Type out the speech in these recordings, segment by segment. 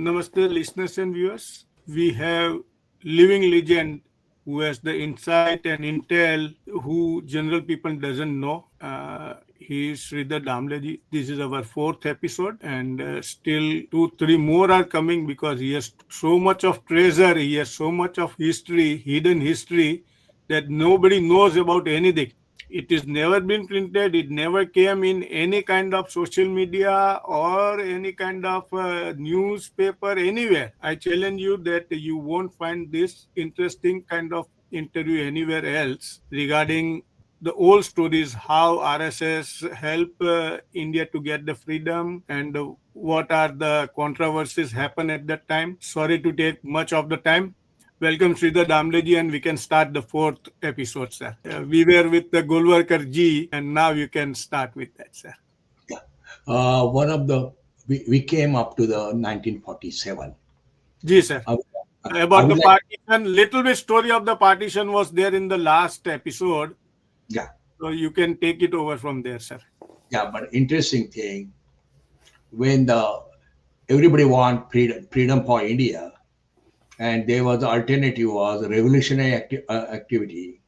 Namaste, listeners and viewers. We have living legend who has the insight and intel who general people doesn't know. He is Sridhar Damle Ji. This is our fourth episode, and still two, three more are coming because he has so much of treasure. He has so much of history, hidden history that nobody knows about anything. It is never been printed. It never came in any kind of social media or any kind of newspaper anywhere. I challenge you that you won't find this interesting kind of interview anywhere else regarding the old stories, how RSS helped India to get the freedom, and what are the controversies happen at that time. Sorry to take much of the time. Welcome, Sridhar Damle Ji, and we can start the fourth episode, sir. We were with the Golwarkar Ji, and now you can start with that, sir. Yeah. One of the we came up to the 1947. Ji, sir. I, I About would the like, partition, little bit story of the partition was there in the last episode, yeah, so you can take it over from there, sir. yeah. But interesting thing when the everybody want freedom for India, and there was the alternative was revolutionary activity,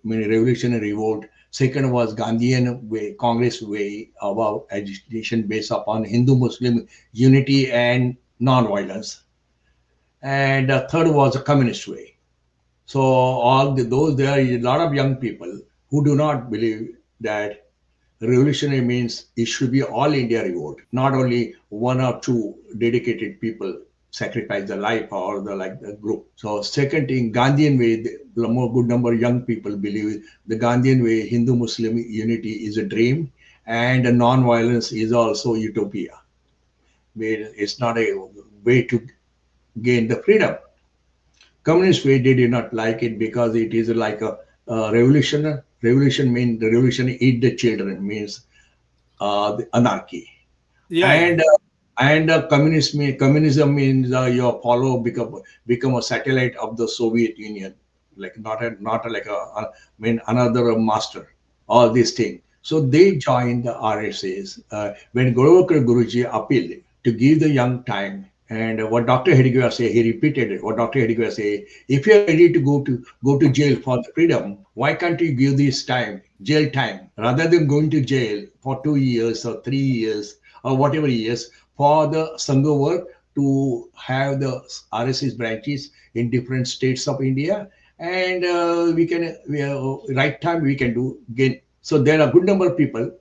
I mean revolutionary revolt. Second was Gandhian way, Congress way about agitation based upon Hindu-Muslim unity and non-violence, and the third was the communist way. So those there are a lot of young people who do not believe that revolutionary means it should be all India revolt, not only one or two dedicated people sacrifice their life or the group. So second thing, Gandhian way, the more good number of young people believe the Gandhian way, Hindu-Muslim unity is a dream, and non-violence is also utopia. It's not a way to gain the freedom. Communist way they did not like it because it is like a revolution. Revolution means the revolution eat the children means the anarchy, Yeah, yeah. and communism means you follow become a satellite of the Soviet Union, like not like I mean another master. All these things. So they joined the RSS when Golokar Guruji appealed to give the young time. And what Dr. Hedigwar say, he repeated it. What Dr. Hedigwar say, if you are ready to go to jail for the freedom, why can't you give this time, jail time, rather than going to jail for 2 years or 3 years or whatever years for the Sangha work to have the RSS branches in different states of India, and right time we can do gain. So there are a good number of people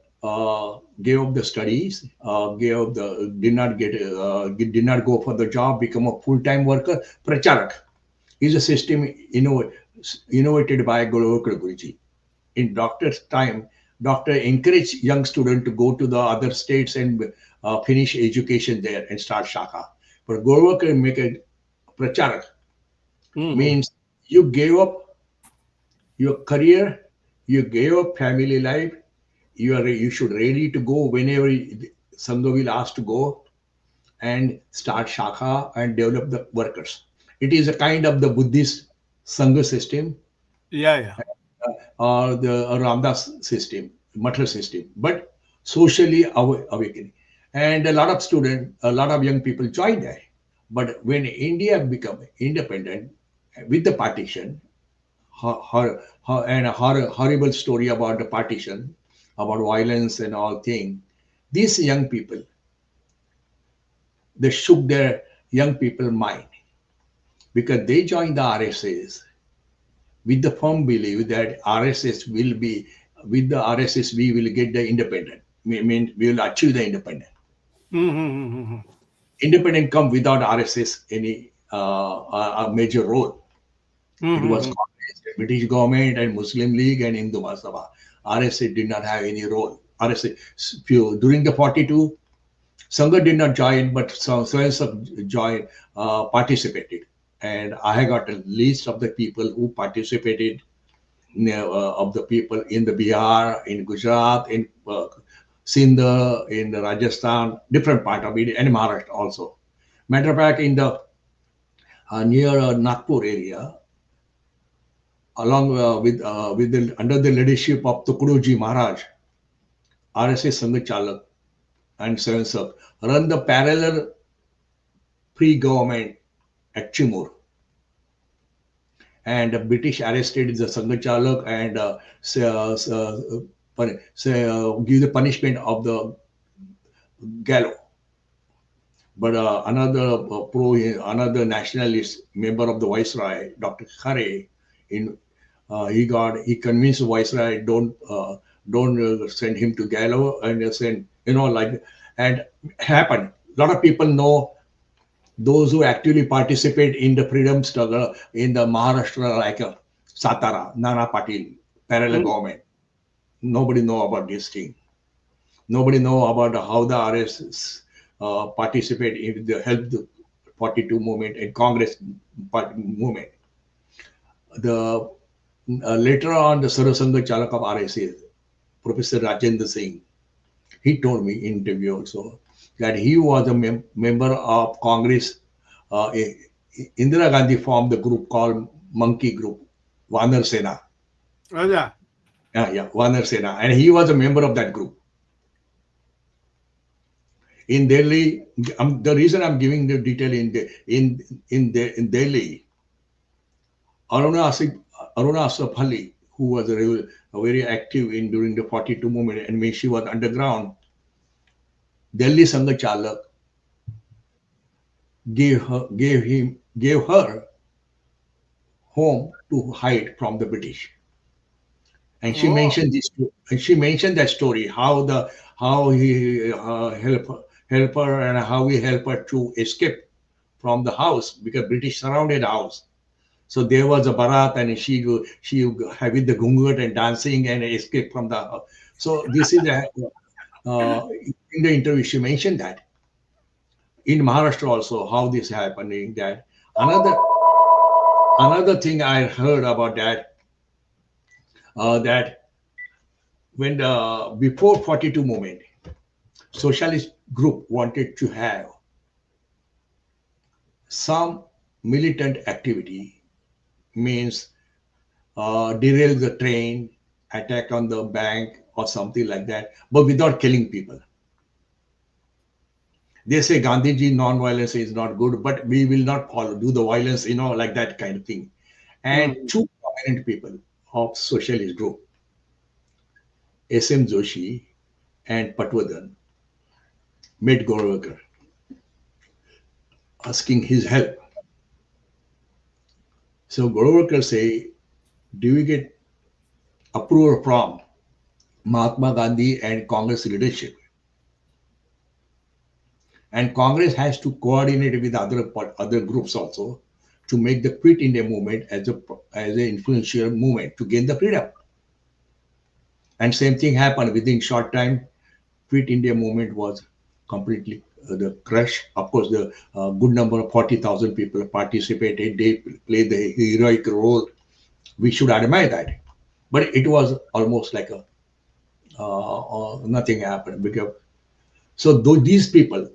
gave up the studies, gave up the did not go for the job, become a full time worker. Pracharak is a system innovated by Golokar Guruji. In doctor's time, doctor encouraged young students to go to the other states and finish education there and start shaka. But Golokar make a pracharak Mm-hmm. means you gave up your career, you gave up family life, you should ready to go whenever Sangha will ask to go and start shaka and develop the workers. It is a kind of the Buddhist Sangha system Yeah, yeah. or the Ramdas system, Matra system, but socially awakening. And a lot of students, a lot of young people join there. But when India become independent with the partition, and a horrible story about the partition, about violence and all thing. These young people, they shook their young people mind because they joined the RSS with the firm belief that RSS will be, with the RSS we will get the independent. I mean, we will achieve the independent. Mm-hmm. Independent come without RSS any a major role. It was Mm-hmm. Congress, the British government, and Muslim League and Hindu Mahasabha. RSA did not have any role. RSA during the 42, Sangha did not join, but some joined, participated, and I got a list of the people who participated. Of the people in the Bihar, in Gujarat, in Sindh, in Rajasthan, different part of it, and Maharashtra also. Matter of fact, in the near Nagpur area, along with under the leadership of Tukuduji Maharaj, RSS Sangha Chalak and Seven Sub run the parallel pre-government at Chimur, and the British arrested the Sangachalak and give the punishment of the gallows. But another nationalist member of the Viceroy, Dr. Khare, in he convinced the Viceroy don't send him to gallows and send like, and happened. A lot of people know those who actually participate in the freedom struggle in the Maharashtra, like Satara, Nana Patil, parallel Mm. government. Nobody know about this thing. Nobody know about how the RSS participate in the help the 42 movement and Congress movement. The later on, the Sarasanga Chalak of RSS, Professor Rajendra Singh, he told me in interview also that he was a member of Congress. Uh, Indira Gandhi formed the group called Monkey Group, Vanar Sena. Raja. Yeah, Vanar Sena, and he was a member of that group in Delhi. The reason I'm giving the detail in Delhi, Aruna Asif, Aruna Asaf Ali, who was very active in during the 42 movement, and when she was underground, Delhi Sangha Chalak gave her home to hide from the British. And she Oh. mentioned this. And she mentioned that story how he help her and how he helped her to escape from the house because British surrounded the house. So there was a barat and she having the gungat and dancing and escape from the house. So this is in the interview she mentioned that in Maharashtra also how this happening that another thing I heard about that that when the before 42 movement socialist group wanted to have some militant activity means derail the train, attack on the bank or something like that, but without killing people. They say Gandhiji non-violence is not good, but we will not follow do the violence, like that kind of thing. And Mm. two prominent people of socialist group, S.M. Joshi and Patwardhan, met Golwalkar asking his help. So Golwalkar say, do we get approval from Mahatma Gandhi and Congress leadership? And Congress has to coordinate with other groups also to make the Quit India movement as an influential movement to gain the freedom. And same thing happened within short time. Quit India movement was completely the crush. Of course, the good number of 40,000 people participated. They played the heroic role. We should admire that. But it was almost like a nothing happened because so these people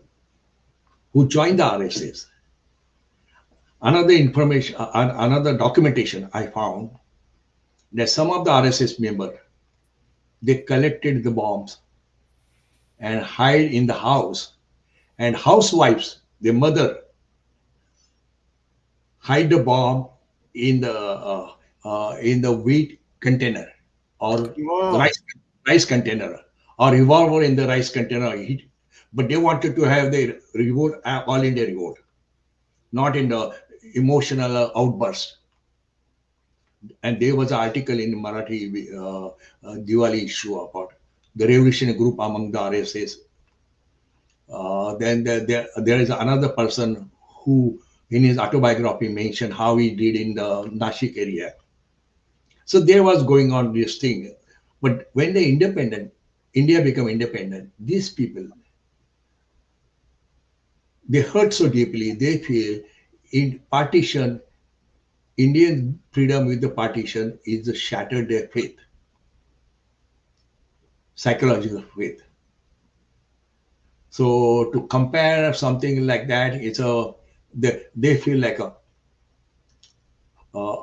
who joined the RSS, another documentation I found that some of the RSS members they collected the bombs and hide in the house, and housewives, their mother, hide the bomb in the wheat container or Oh. rice rice container or revolver in the rice container. But they wanted to have the revolt, all India revolt, not in the emotional outburst. And there was an article in Marathi Diwali issue about the revolutionary group among the RSS. Then there is another person who, in his autobiography, mentioned how he did in the Nashik area. So there was going on this thing. But when India became independent, these people, they hurt so deeply, they feel in partition, Indian freedom with the partition is shattered their faith, psychological faith. So to compare something like that, they feel like uh,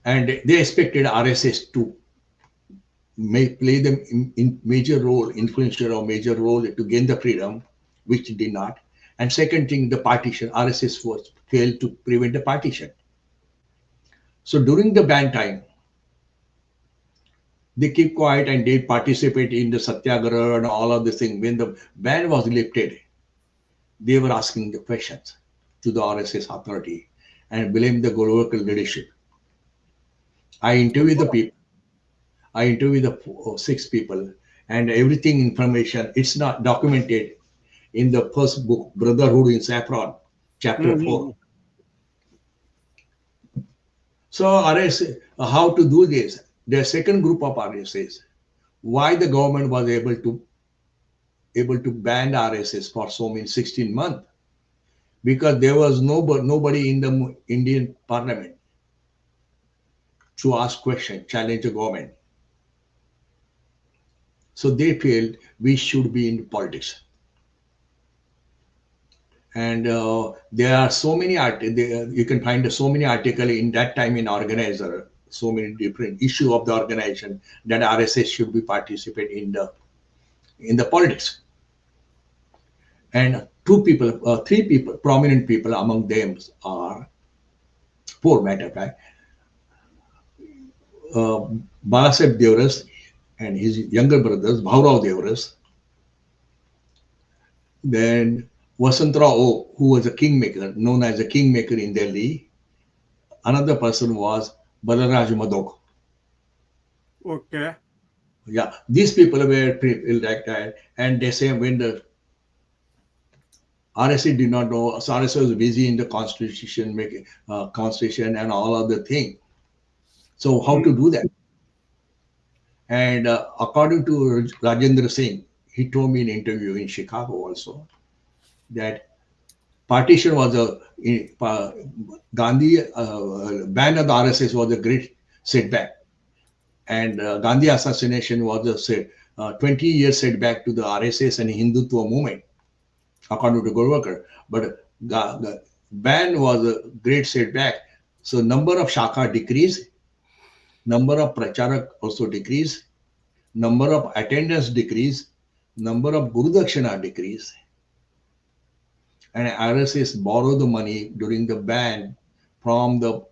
and they expected RSS to play them in major role, influential or major role to gain the freedom, which did not. And second thing, the partition. RSS was failed to prevent the partition. So during the ban time, they keep quiet and they participate in the satyagraha and all of this thing. When the ban was lifted, they were asking the questions to the RSS authority and blame the local leadership. I interviewed the people. I interviewed the six people, and everything information. It's not documented in the first book, Brotherhood in Saffron, chapter 4. Mhm. So RSS, how to do this? The second group of RSS, why the government was able to ban RSS for so many 16 months, because there was nobody in the Indian parliament to ask question, challenge the government. So they felt we should be in politics. And there are so many you can find so many articles in that time in organizer, so many different issue of the organization that RSS should be participate in the politics. And three people, prominent people among them are four matter of fact, uh, Balasaheb Devras and his younger brothers, Bhaurav Devras, then Vasantrao O, who was a kingmaker, known as a kingmaker in Delhi. Another person was Balaraj Madok. Okay. Yeah, these people were people like that, and they say when the RSA did not know, so RSA was busy in the constitution making, constitution and all other thing. So how to Mm. do that? And according to Rajendra Singh, he told me in an interview in Chicago also that partition was Gandhi ban of the RSS was a great setback, and Gandhi assassination was a 20-year setback to the RSS and Hindutva movement, according to Golwalkar. But the ban was a great setback. So number of shaka decreased, number of pracharak also decreased, number of attendance decreased, number of gurudakshina decreased, and RSS borrowed the money during the ban from the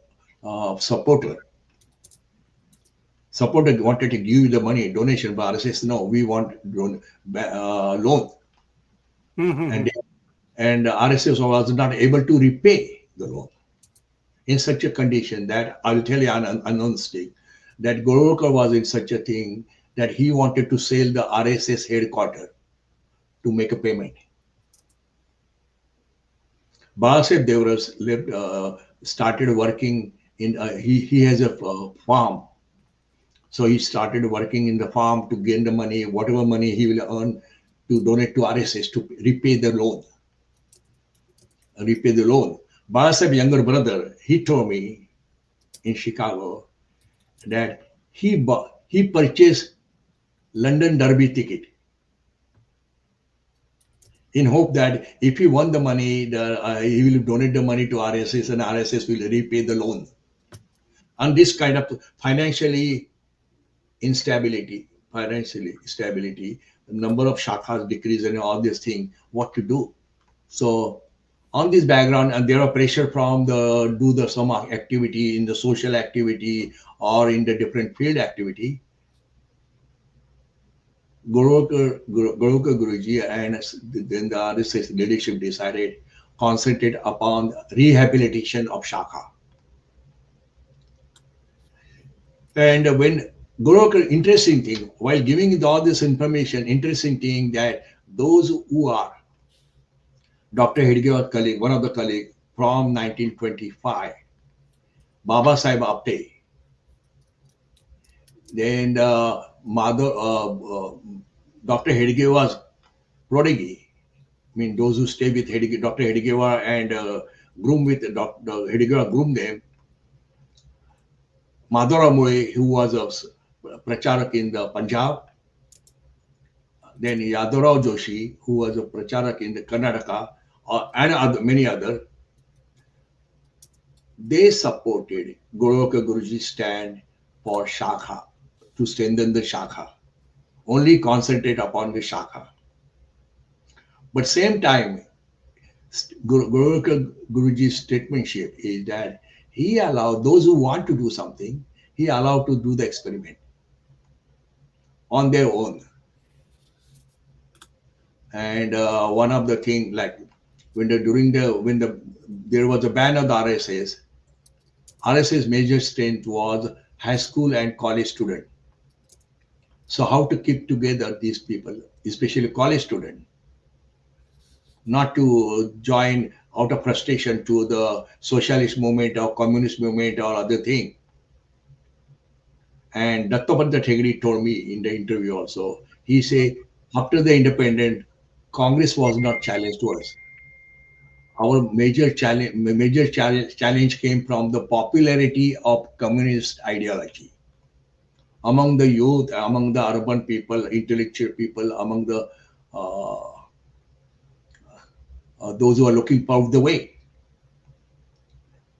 supporter. Supporter wanted to give the money donation, but RSS no, we want loan, and Mhm. and RSS was not able to repay the loan in such a condition that I'll tell you an unknown thing that Golwalkar was in such a thing that he wanted to sell the RSS headquarters to make a payment. Balasaheb Devras started working in he has a farm. So he started working in the farm to gain the money, whatever money he will earn to donate to RSS to repay the loan. Balasaheb's younger brother, he told me in Chicago that he purchased London Derby ticket in hope that if he won the money, he will donate the money to RSS and RSS will repay the loan. And this kind of financially stability, the number of shakhas decrease and all these things, what to do? So on this background, and there are pressure from the do the some activity in the social activity or in the different field activity. Golwalkar Guruji and then the RSS leadership decided concentrate upon rehabilitation of Shaka. And when Golwalkar, interesting thing, while giving all this information, interesting thing that those who are Dr. Hedgewar's colleague, one of the colleague from 1925, Baba Sahib Apte, then mother, Dr. Hedge was prodigy. I mean, those who stay with Dr. Hedgewar and groom with Dr. Hedgewar groom them. Madhura Mule, who was a pracharak in the Punjab, then Yadavrao Joshi, who was a pracharak in the Karnataka, and many other, they supported Golwalkar Guruji's stand for Shakha, to strengthen the Shakha, only concentrate upon the Shakha. But same time, Guruji's statementship is that he allowed those who want to do something, he allowed to do the experiment on their own. And one of the thing, like when the during the when the there was a ban of the RSS major strength was high school and college student. So how to keep together these people, especially college student, not to join out of frustration to the socialist movement or communist movement or other thing. And Dattapanta Thegri told me in the interview also, he said, after the independent, Congress was not challenged to us. Our major challenge came from the popularity of communist ideology among the youth, among the urban people, intellectual people, among the uh, those who are looking for the way.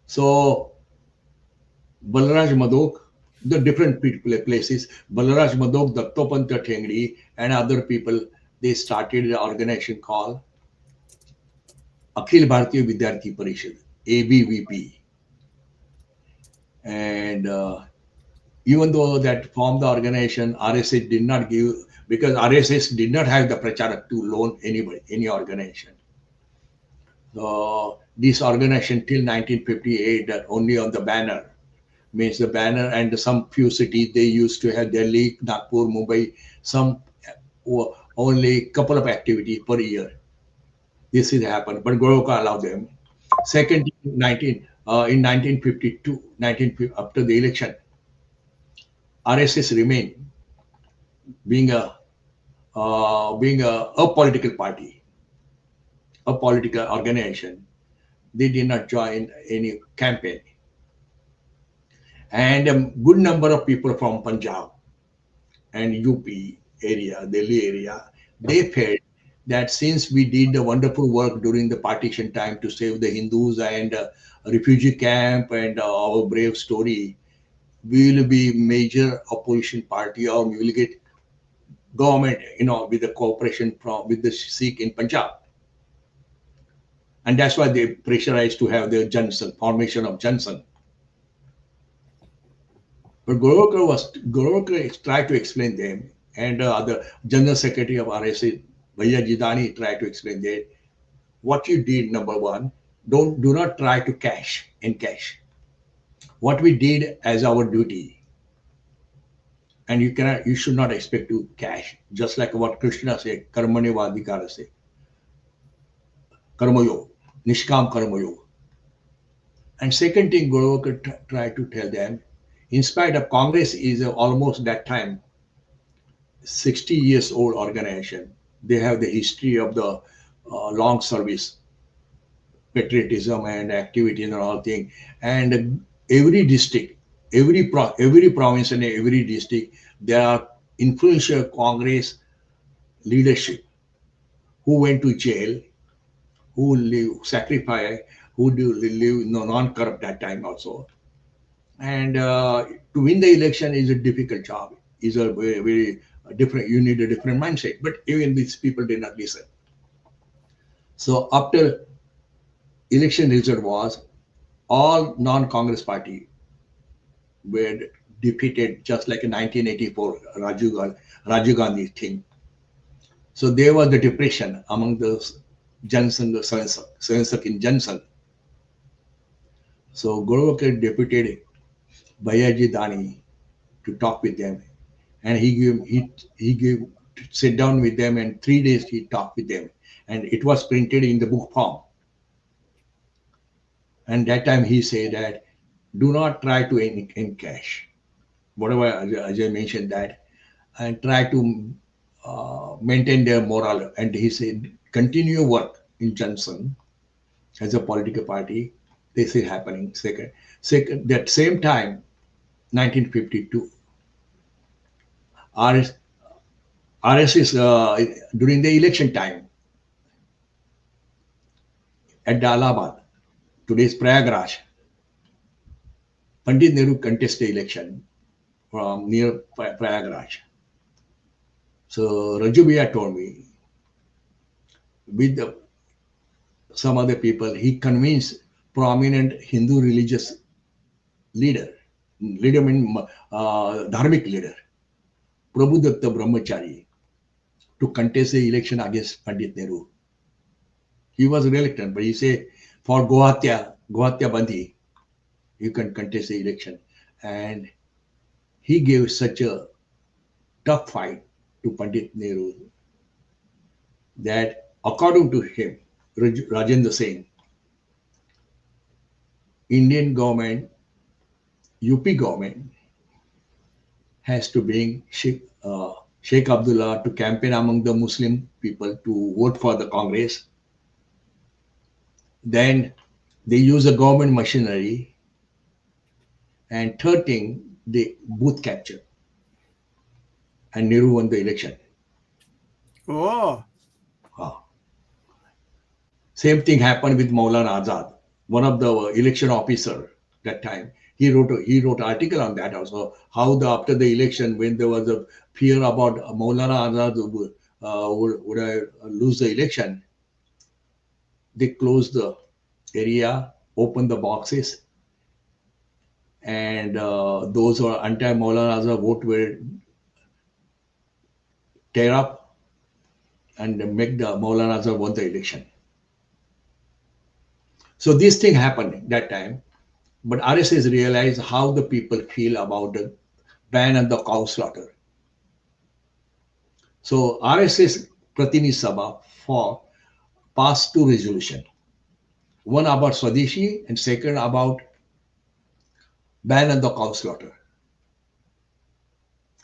So Balraj Madok, the different places, Balraj Madok, Dattopanta Thengri, and other people, they started an organization called Akhil Bharatiya Vidyarthi Parishad, ABVP. And even though that formed the organization, RSS did not give, because RSS did not have the pracharak to loan anybody, any organization. So this organization till 1958 only on the banner, means the banner, and some few cities they used to have Delhi, Nagpur, Mumbai, some only couple of activity per year. This is happened, but Goroka allowed them. Second, in 1952, after the election, RSS remained being a political party, a political organization. They did not join any campaign, and a good number of people from Punjab and UP area, Delhi area, they felt that since we did the wonderful work during the partition time to save the Hindus and refugee camp and our brave story, we will be major opposition party or we will get government, with the cooperation from with the Sikh in Punjab. And that's why they pressurized to have the Johnson formation of Johnson. But Golwalkar tried to explain them, and the General Secretary of RSA, Bhaiya Jidani, tried to explain that what you did, number one, do not try to cash. What we did as our duty, and you should not expect to cash. Just like what Krishna said, Karmane Vadikara say, Karmayo, Nishkam Karmayo. And second thing, Golwalkar tried to tell them, in spite of Congress is almost that time 60 years old organization. They have the history of the long service, patriotism and activity and all thing. And every district, every province and every district, there are influential Congress leadership who went to jail, who live sacrifice, who do live non-corrupt that time also. And to win the election is a difficult job. Is a very different. You need a different mindset. But even these people did not listen. So after election result was all non-Congress party were defeated, just like in 1984 Rajiv Gandhi thing. So there was the depression among the Johnson, the Sayansak in Johnson. So Golwalkar deputed Bayaji Dani to talk with them, and he gave sit down with them, and 3 days he talked with them, and it was printed in the book form. And that time he said that do not try to in cash, whatever Ajay mentioned that, and try to maintain their moral. And he said continue work in Johnson as a political party. This is happening. Second, that same time, 1952, RS, RSS during the election time at Allahabad, today's Prayagraj, Pandit Nehru contested the election from near Prayagraj. So Raju Bhaiya told me with the some other people. He convinced prominent Hindu religious leader, leader mean dharmic leader, Prabhudatta Brahmachari, to contest the election against Pandit Nehru. He was reluctant, but he said, for Gohatya Bandhi, you can contest the election. And he gave such a tough fight to Pandit Nehru that, according to him, Rajendra Singh, Indian government, UP government, has to bring Sheikh Abdullah to campaign among the Muslim people to vote for the Congress. Then they use the government machinery. And third thing, they booth capture. And Nehru won the election. Oh, Ah. Same thing happened with Maulana Azad, one of the election officer that time. He wrote article on that also. How after the election, when there was a fear about Maulana Azad would lose the election, they closed the area, opened the boxes, and those who are anti Maulana Azad vote were tear up and make the Maulana Azad won the election. So this thing happened that time. But RSS realized how the people feel about the ban on the cow slaughter. So RSS Pratini Sabha for passed two resolution. One about Swadeshi and second about ban on the cow slaughter.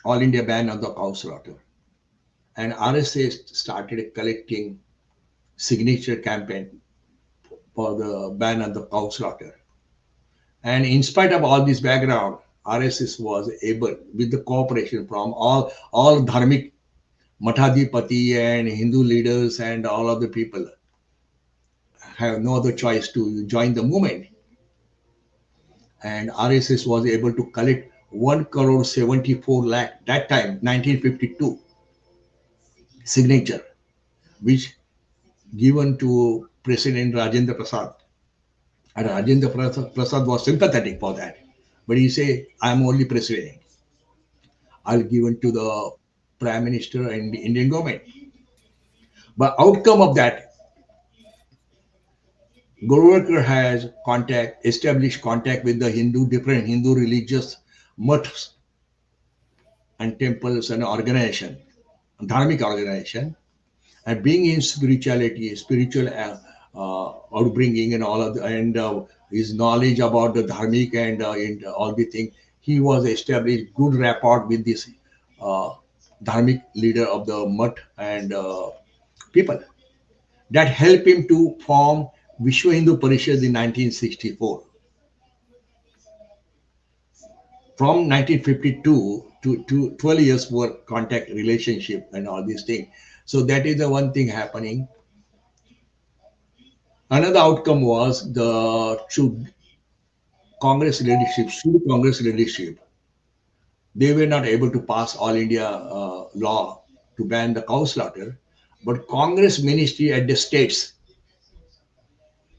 All India ban on the cow slaughter. And RSS started collecting signature campaign for the ban on the cow slaughter. And in spite of all this background, RSS was able, with the cooperation from all dharmic Mathadipati and Hindu leaders and all of the people, have no other choice to join the movement. And RSS was able to collect 1 crore 74 lakh that time, 1952, signature, which given to President Rajendra Prasad. And Rajendra Prasad was sympathetic for that. But he said, I'm only president. I'll give it to the Prime Minister and the Indian government. But outcome of that, Golwalkar has established contact with the different Hindu religious muths and temples and organization, dharmic organization, and being in spirituality, spiritual outbringing and all of and his knowledge about the dharmic and in all the thing, he was established good rapport with this uh, dharmic leader of the mutt and people. That helped him to form Vishwa Hindu Parishad in 1964. From 1952 to 12 years work contact relationship and all these things. So that is the one thing happening. Another outcome was the Congress leadership. They were not able to pass all India law to ban the cow slaughter, but Congress ministry at the states,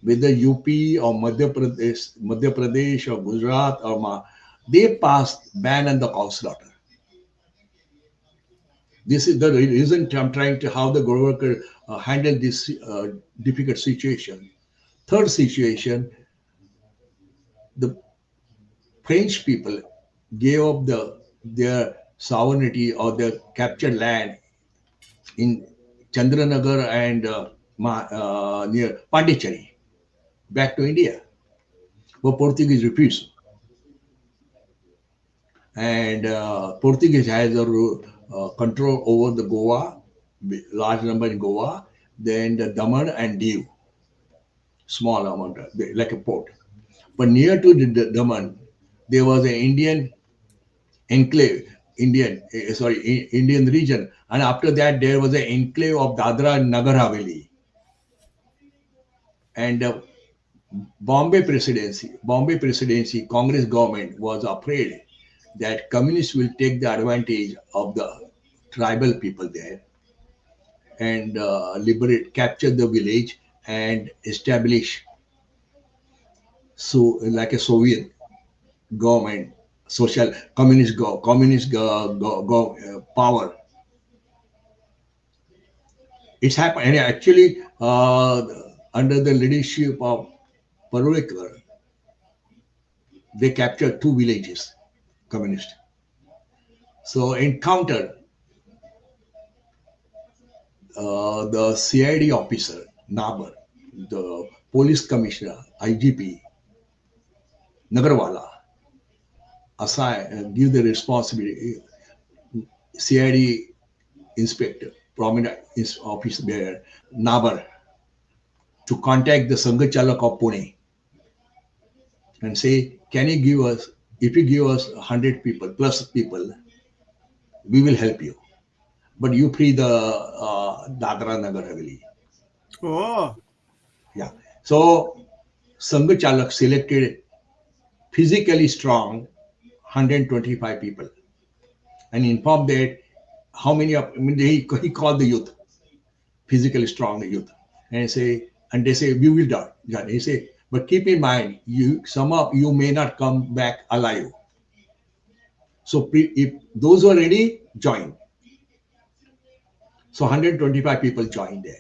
whether UP or Madhya Pradesh or Gujarat or they passed ban on the cow slaughter. This is the reason I'm trying to how the Golwalkar handled this difficult situation. Third situation, the French people gave up their sovereignty or their captured land in Chandranagar and near Pondicherry back to India, but Portuguese refused. And Portuguese has a control over the Goa, large number in Goa, then the Daman and Diu, small amount, like a port. But near to the Daman, there was an Indian enclave, Indian region, and after that there was an enclave of Dadra and Nagar Haveli, and Bombay Presidency, Congress government was afraid that communists will take the advantage of the tribal people there and capture the village and establish so like a Soviet government, social communist power. It's happened, and actually, under the leadership of Parulekar, they captured two villages, communist. So encountered the CID officer, Nabar, the police commissioner, IGP, Nagarwala, assign give the responsibility, CID inspector, prominent officer there, Nabar, to contact the Sangha of Pune and say, can you give us, if you give us 100 people plus people, we will help you. But you free the Dadra Nagar Haveli. Oh. Yeah. So Sangha Chalak selected physically strong 125 people and informed that how many of, I mean, he called the youth, physically strong youth, and say, and they say, we will die. Yeah, he say, but keep in mind, you some of you may not come back alive. So if those who are ready, join. So 125 people joined there.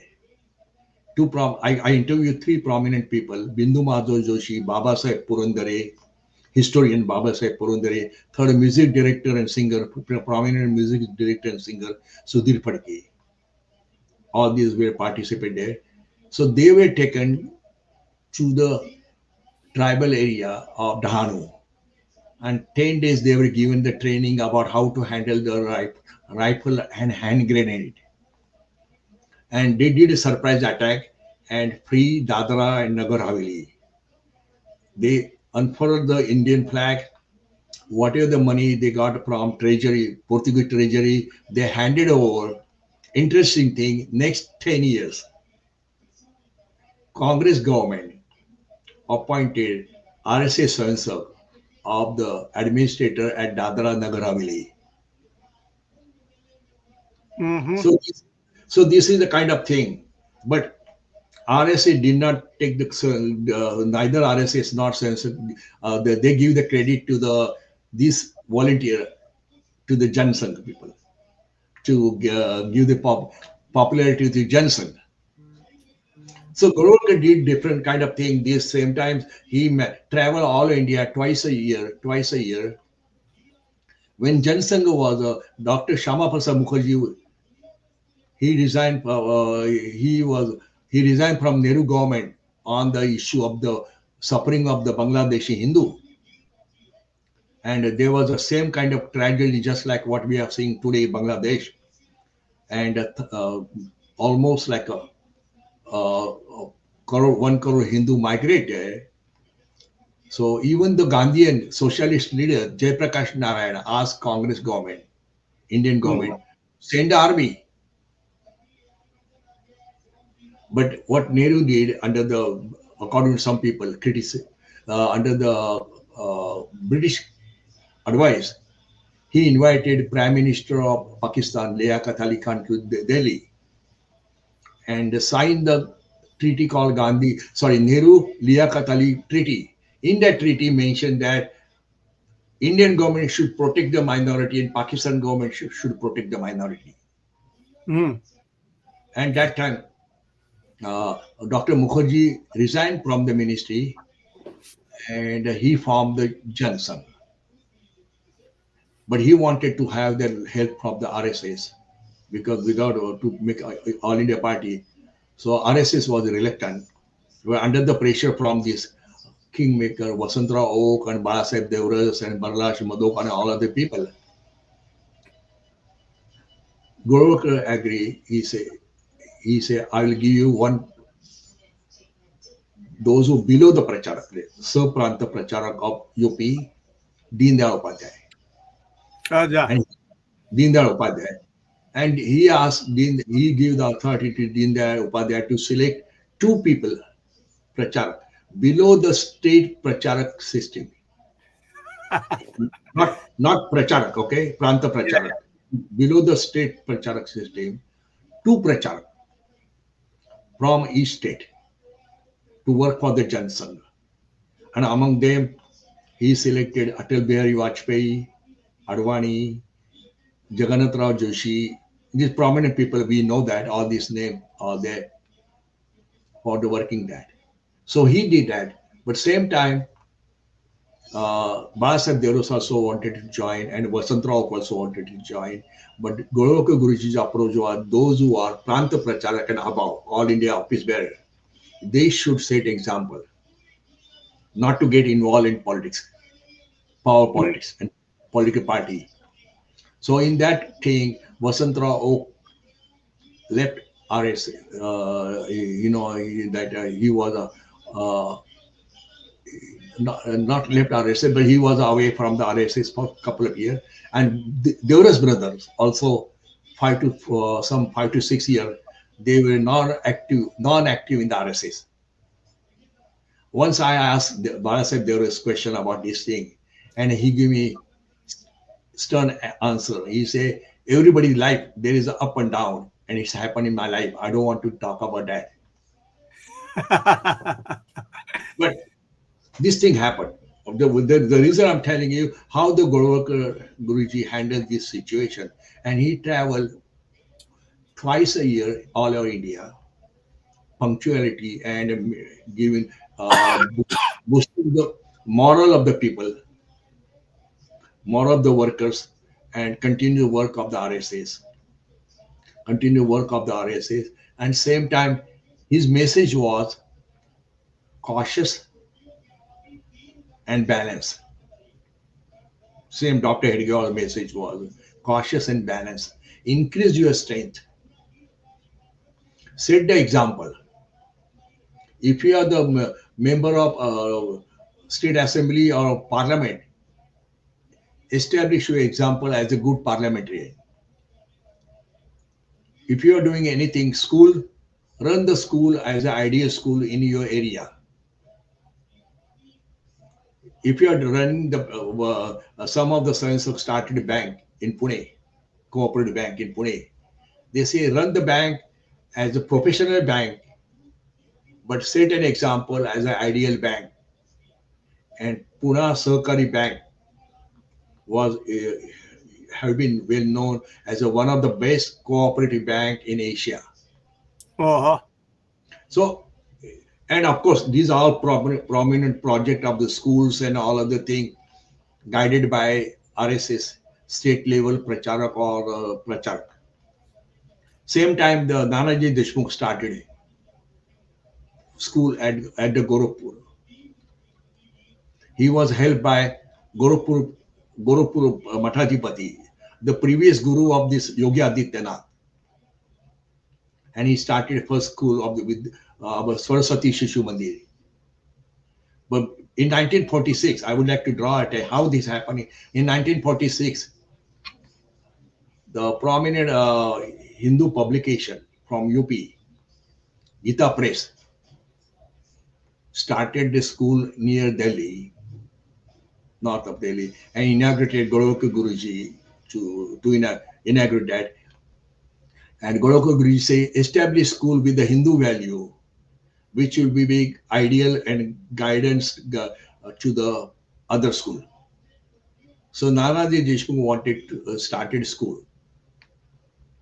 I interviewed three prominent people: Bindu Madhav Joshi, Baba Saheb Purandare, historian Baba Saheb Purandare, third music director and singer, prominent music director and singer Sudhir Phadke. All these were participated there. So they were taken to the tribal area of Dahanu, and 10 days they were given the training about how to handle the rifle and hand grenade. And they did a surprise attack and free Dadra and Nagar Haveli. They unfurled the Indian flag. Whatever the money they got from treasury, Portuguese treasury, they handed over. Interesting thing, next 10 years, Congress government appointed RSA Sansab of the administrator at Dadra Nagar Haveli. Mm-hmm. So, so this is the kind of thing. But RSA did not take the neither RSA is not censored. They give the credit to the this volunteer to the Johnson people to give the popularity to the Johnson. So Golwalkar did different kind of thing. This same times he travel all India twice a year. Twice a year. When Johnson was Dr. Shama Prasad Mukherjee, he resigned. He resigned from Nehru government on the issue of the suffering of the Bangladeshi Hindu, and there was the same kind of tragedy, just like what we are seeing today in Bangladesh, and almost like a crore, 1 crore Hindu migrated. So even the Gandhian socialist leader Jayaprakash Narayan asked Congress government, Indian Mm. government, send army. But what Nehru did under the, according to some people, under the British advice, he invited Prime Minister of Pakistan, Liaquat Ali Khan, to Delhi and signed the treaty called Nehru Liaquat Ali Treaty. In that treaty, mentioned that Indian government should protect the minority and Pakistan government should protect the minority. Mm. And that time, Dr. Mukherjee resigned from the ministry and he formed the Johnson. But he wanted to have the help from the RSS because without to make all India party, so RSS was reluctant. We were under the pressure from this kingmaker Vasantra Oak and Balasaheb Devras and Barlash Madhok and all other people. Golwalkar agreed. He said, I will give you one, those who below the Pracharak, Sub Pranta Pracharak of UP, Deen Dayal Upadhyay. Yeah. And Deen Dayal Upadhyay. And he asked, he gave the authority to Deen Dayal Upadhyay to select two people, Pracharak, below the state Pracharak system. Not Pracharak, okay? Pranta Pracharak. Below the state Pracharak system, two Pracharak from each state. to work for the Jansangh. And among them, he selected Atal Bihari Vajpayee, Advani, Jagannath Rao Joshi. These prominent people, we know that all these names are there for the working that. So he did that. But same time, Balasaheb Devrus also wanted to join, and Vasantrao also wanted to join. But Goloka Guruji's approach was those who are Pranta Pracharak and above, all India office bearer, they should set example, not to get involved in politics, power Mm. politics, and political party. So in that thing, Vasantrao left RS. He was a not left RSS, but he was away from the RSS for a couple of years. And the Devrus brothers also 5 to 6 years, they were non-active in the RSS. Once I asked Balasaheb Devrus question about this thing, and he gave me stern answer. He said, "Everybody's life there is a up and down, and it's happened in my life. I don't want to talk about that." But this thing happened. The reason I'm telling you how the Guruji handled this situation, and he traveled twice a year all over India, punctuality and giving boosting the moral of the people, moral of the workers, and continue work of the RSS, and same time, his message was cautious and balance. Same Dr. Heidegger's message was cautious and balance. Increase your strength. Set the example. If you are the member of state assembly or parliament, establish your example as a good parliamentarian. If you are doing anything, school, run the school as an ideal school in your area. If you are running the some of the sons have started a bank in Pune, cooperative bank in Pune. They say run the bank as a professional bank, but set an example as an ideal bank. And Pune Sahkari Bank was have been well known as one of the best cooperative bank in Asia. Uh-huh. So, and of course, these are all prominent project of the schools and all other thing guided by RSS state level pracharak or pracharak. Same time, the Nanaji Deshmukh started school at the Gorakhpur. He was helped by Gorakhpur Mathadipati, the previous guru of this Yogi Adityanath, and he started first school of with Saraswati Shishu Mandir. But in 1946, I would like to draw at how this happened. In 1946, the prominent Hindu publication from UP, Gita Press, started the school near Delhi, north of Delhi, and inaugurated Goloka Guruji to inaugurate that. And Goloka Guruji say, establish school with the Hindu value, which will be big ideal and guidance to the other school. So Nanaji Deshmukh wanted to started school,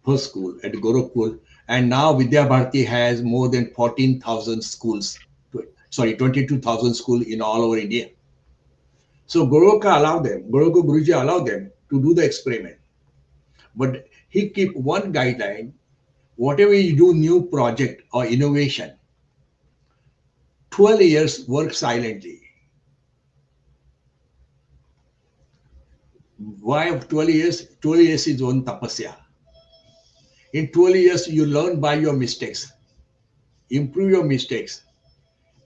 first school at Gorakhpur, and now Vidya Bharati has more than 14,000 schools, 22,000 schools in all over India. So Goloka Guruji allowed them to do the experiment. But he keep one guideline, whatever you do new project or innovation, 12 years work silently. Why 12 years? 12 years is one tapasya. In 12 years, you learn by your mistakes, improve your mistakes.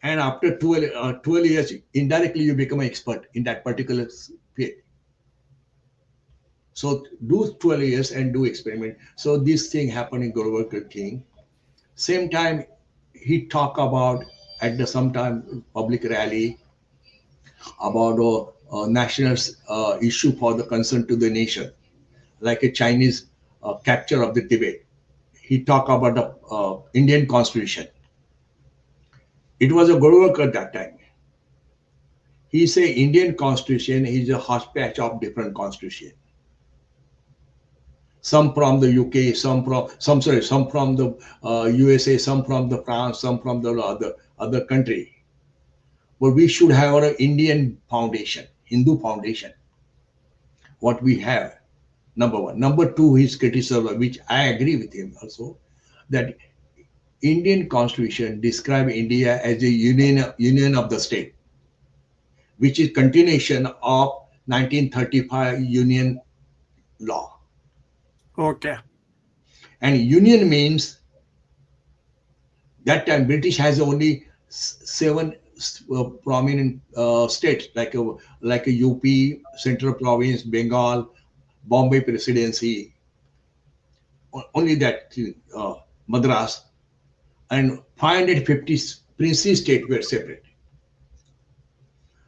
And after 12 years, indirectly, you become an expert in that particular field. So do 12 years and do experiment. So this thing happened in Guruvakar King. Same time, he talk about at the sometime public rally about a national issue for the concern to the nation, like a Chinese capture of the Tibet. He talked about the Indian Constitution. It was a Golwar at that time. He say Indian constitution is a hodgepodge of different constitution. Some from the UK, some from the USA, some from the France, some from the other country. But we should have an Indian foundation, Hindu foundation. What we have, number one. Number two, his criticism, which I agree with him also, that Indian constitution describe India as a union of the state, which is continuation of 1935 union law. Okay. And union means that time British has only seven prominent states like a UP, Central Province, Bengal, Bombay Presidency, only that Madras, and 550 princely states were separate.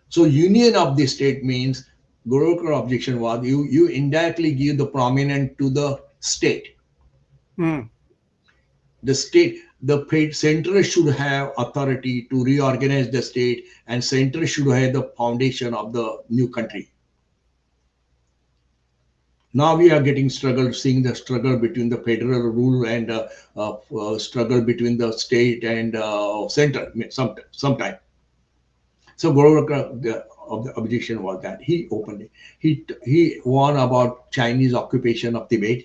So union of the state means Golkar objection was you indirectly give the prominent to the state. Hmm. The state, the center should have authority to reorganize the state, and center should have the foundation of the new country. Now we are getting struggle, seeing the struggle between the federal rule and struggle between the state and center. Sometime. So Golkar, the objection was that he openly he warned about Chinese occupation of Tibet.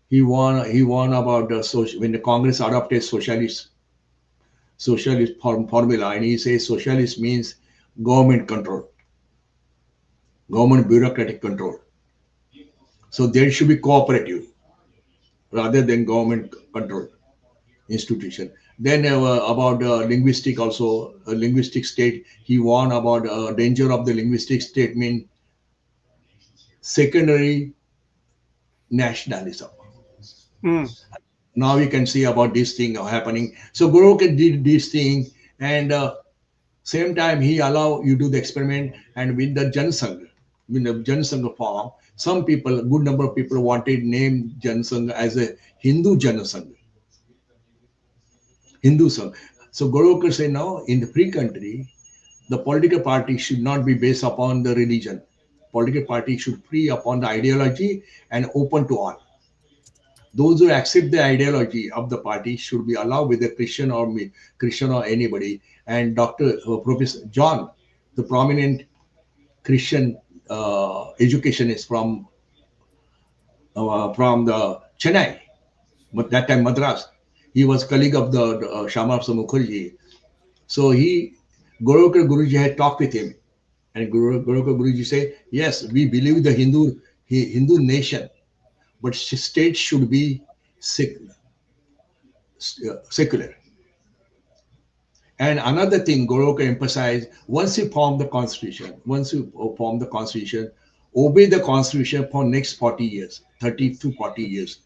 He warned about the social, when the Congress adopted socialist formula, and he says socialist means government control, government bureaucratic control. So there should be cooperative rather than government control institution. Then about linguistic also, linguistic state, he warned about danger of the linguistic state mean secondary nationalism. Hmm. Now we can see about this thing happening. So Goroka did this thing, and same time he allow you do the experiment, and with the Jansangh, with the Jansangh form, some people, good number of people wanted name Jansangh as a Hindu Janasangh, Hindu Sangh. So Golkar say no, in the free country, the political party should not be based upon the religion. Political party should free upon the ideology and open to all. Those who accept the ideology of the party should be allowed with a Christian or anybody. And Dr. Professor John, the prominent Christian educationist from the Chennai, but that time Madras. He was colleague of the Shyamaprasad Mukherjee. So Golkar Guruji had talked with him, and Golkar Guruji said, yes, we believe the Hindu nation, but state should be secular. And another thing Golkar emphasized, once you form the constitution, obey the constitution for next 40 years, 30 to 40 years.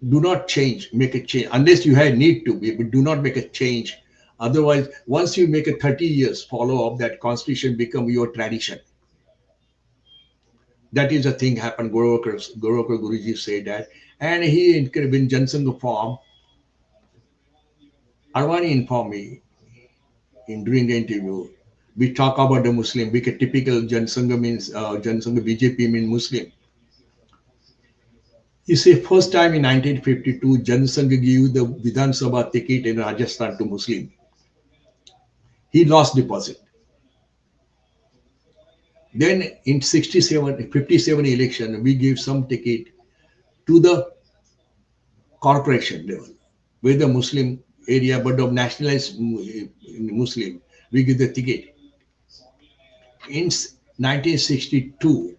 Do not change, make a change unless you have need to be, but do not make a change. Otherwise, once you make a 30 years follow up, that constitution become your tradition. That is the thing happened. Golkar Guruji said that, and he in Jansangh form. Arwani informed me during the interview. We talk about the Muslim. We get typical Jansangh means Jansangh BJP means Muslim. You see, first time in 1952, Jansangh gave the Vidhan Sabha ticket in Rajasthan to Muslim. He lost deposit. Then in 57 election, we gave some ticket to the corporation level, with the Muslim area, but of nationalized Muslim, we give the ticket. In 1962,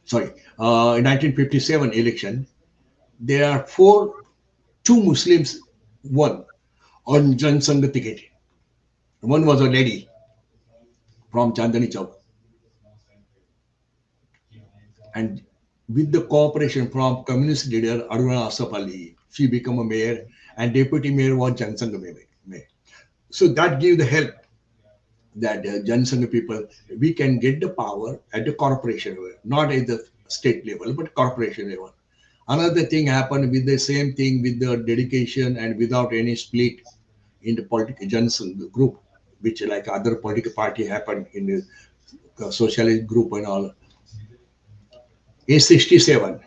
sorry, in 1957 election, there are two Muslims won on Jansangh ticket. One was a lady from Chandani Chowk, and with the cooperation from communist leader Aruna Asaf Ali, she became a mayor, and deputy mayor was Jansangh mayor. So that gave the help that Jansangh people, we can get the power at the corporation level, not at the state level, but corporation level. Another thing happened with the same thing with the dedication and without any split in the political Johnson group, which like other political party happened in the socialist group and all. In 67,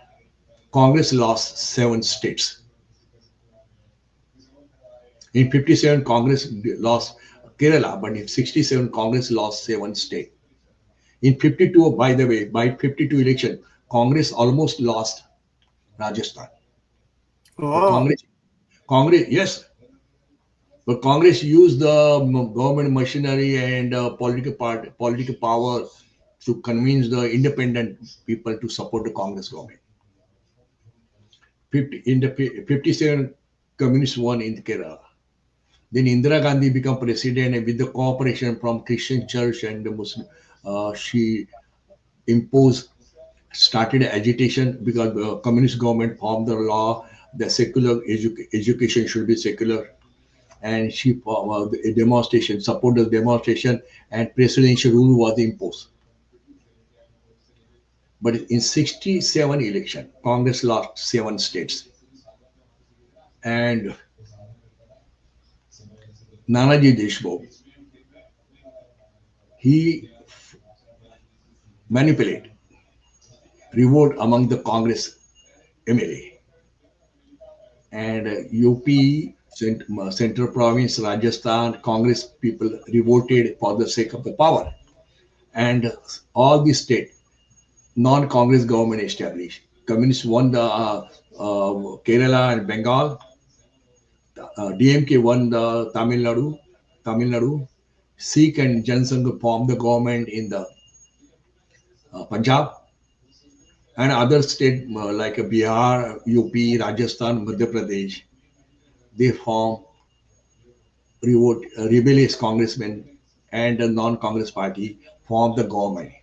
Congress lost 7 states. In 57, Congress lost Kerala, but in 67, Congress lost 7 states. In 52, by the way, by 52 election, Congress almost lost Rajasthan. But Oh, Congress, yes, but Congress used the government machinery and political power to convince the independent people to support the Congress government. 57, communists won in Kerala. Then Indira Gandhi became president, and with the cooperation from Christian Church and the Muslim, she imposed started agitation because the communist government formed the law that secular education should be secular, and she formed a demonstration, supported the demonstration, and presidential rule was imposed. But in 67 election, Congress lost 7 states, and Nanaji Deshmukh he manipulated revolt among the Congress MLA and UP, Central Province, Rajasthan, Congress people revolted for the sake of the power. And all the state, non-Congress government established. Communists won the Kerala and Bengal. DMK won the Tamil Nadu. Sikh and Jansangh formed the government in the Punjab and other state like Bihar, UP, Rajasthan, Madhya Pradesh. They form rebellious congressmen and a non-Congress party formed the government,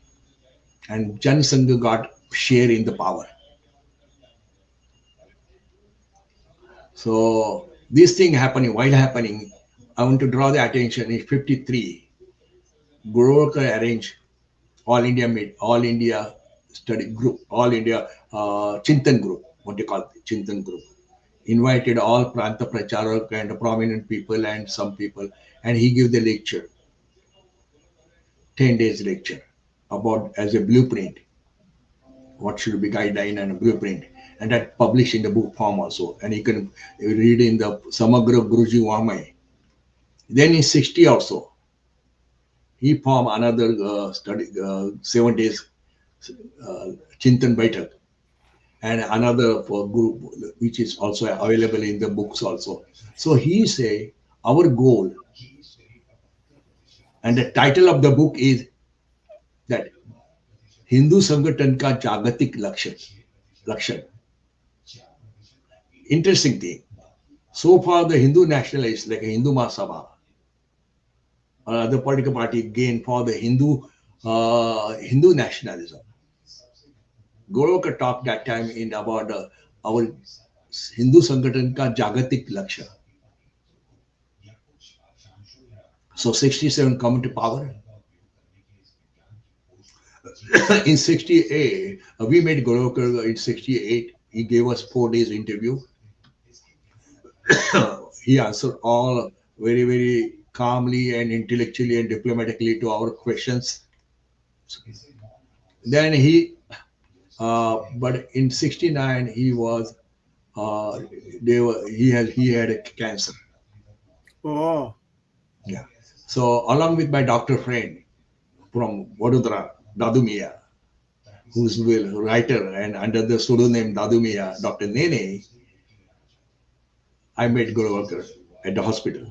and Jan Sangh got share in the power. So this thing happening while happening, I want to draw the attention. In 53, Golkar arranged All India study group, All India Chintan group, what they call it, Chintan group. Invited all Pranta Pracharak and prominent people and some people, and he gave the lecture, 10 days lecture about as a blueprint, what should be guideline and a blueprint, and that published in the book form also, and you can read in the Samagra Guruji Wamai. Then in 60 also, he formed another study, 7 days Chintan Baitak, and another for group which is also available in the books also. So he say our goal, and the title of the book is that Hindu Sangathan ka Jagatik Lakshan. Interesting thing. So far, the Hindu nationalists like Hindu Mahasabha or other political party gained for the Hindu nationalism. Golokar talked that time in about our Hindu Sangathan ka Jagatik Lakshan. So 67 come to power. In 68, we met Golokar in 68. He gave us 4 days interview. He answered all very, very calmly and intellectually and diplomatically to our questions. Then but in 69, he was, he had a cancer. oh, Yeah. So along with my doctor friend from Vadodara, Dadu Miya, who's a writer and under the pseudonym Dadu Miya, Dr. Nene, I met Golokar at the hospital.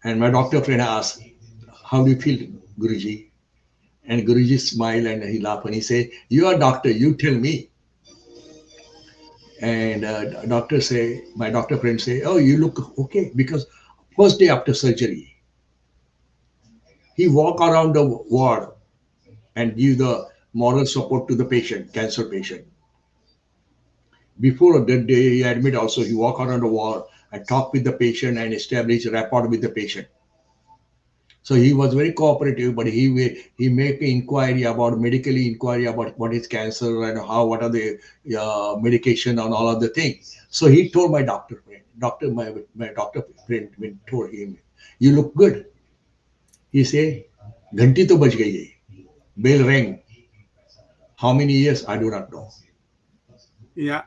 And my doctor friend asked, how do you feel, Guruji? And Guruji smiled and he laughed and he said, you are doctor, you tell me. And my doctor friend say, oh, you look okay. Because first day after surgery, he walk around the ward and give the moral support to the patient, cancer patient. Before that day, he admit also, he walk around the ward and talk with the patient and establish rapport with the patient. So he was very cooperative, but he make inquiry about medically inquiry about what is cancer and how what are the medication and all of the things. So he told my doctor friend, my doctor friend when told him, "You look good." He say, "Ghanti to bach gayi hai. Bell rang. How many years I do not know." Yeah.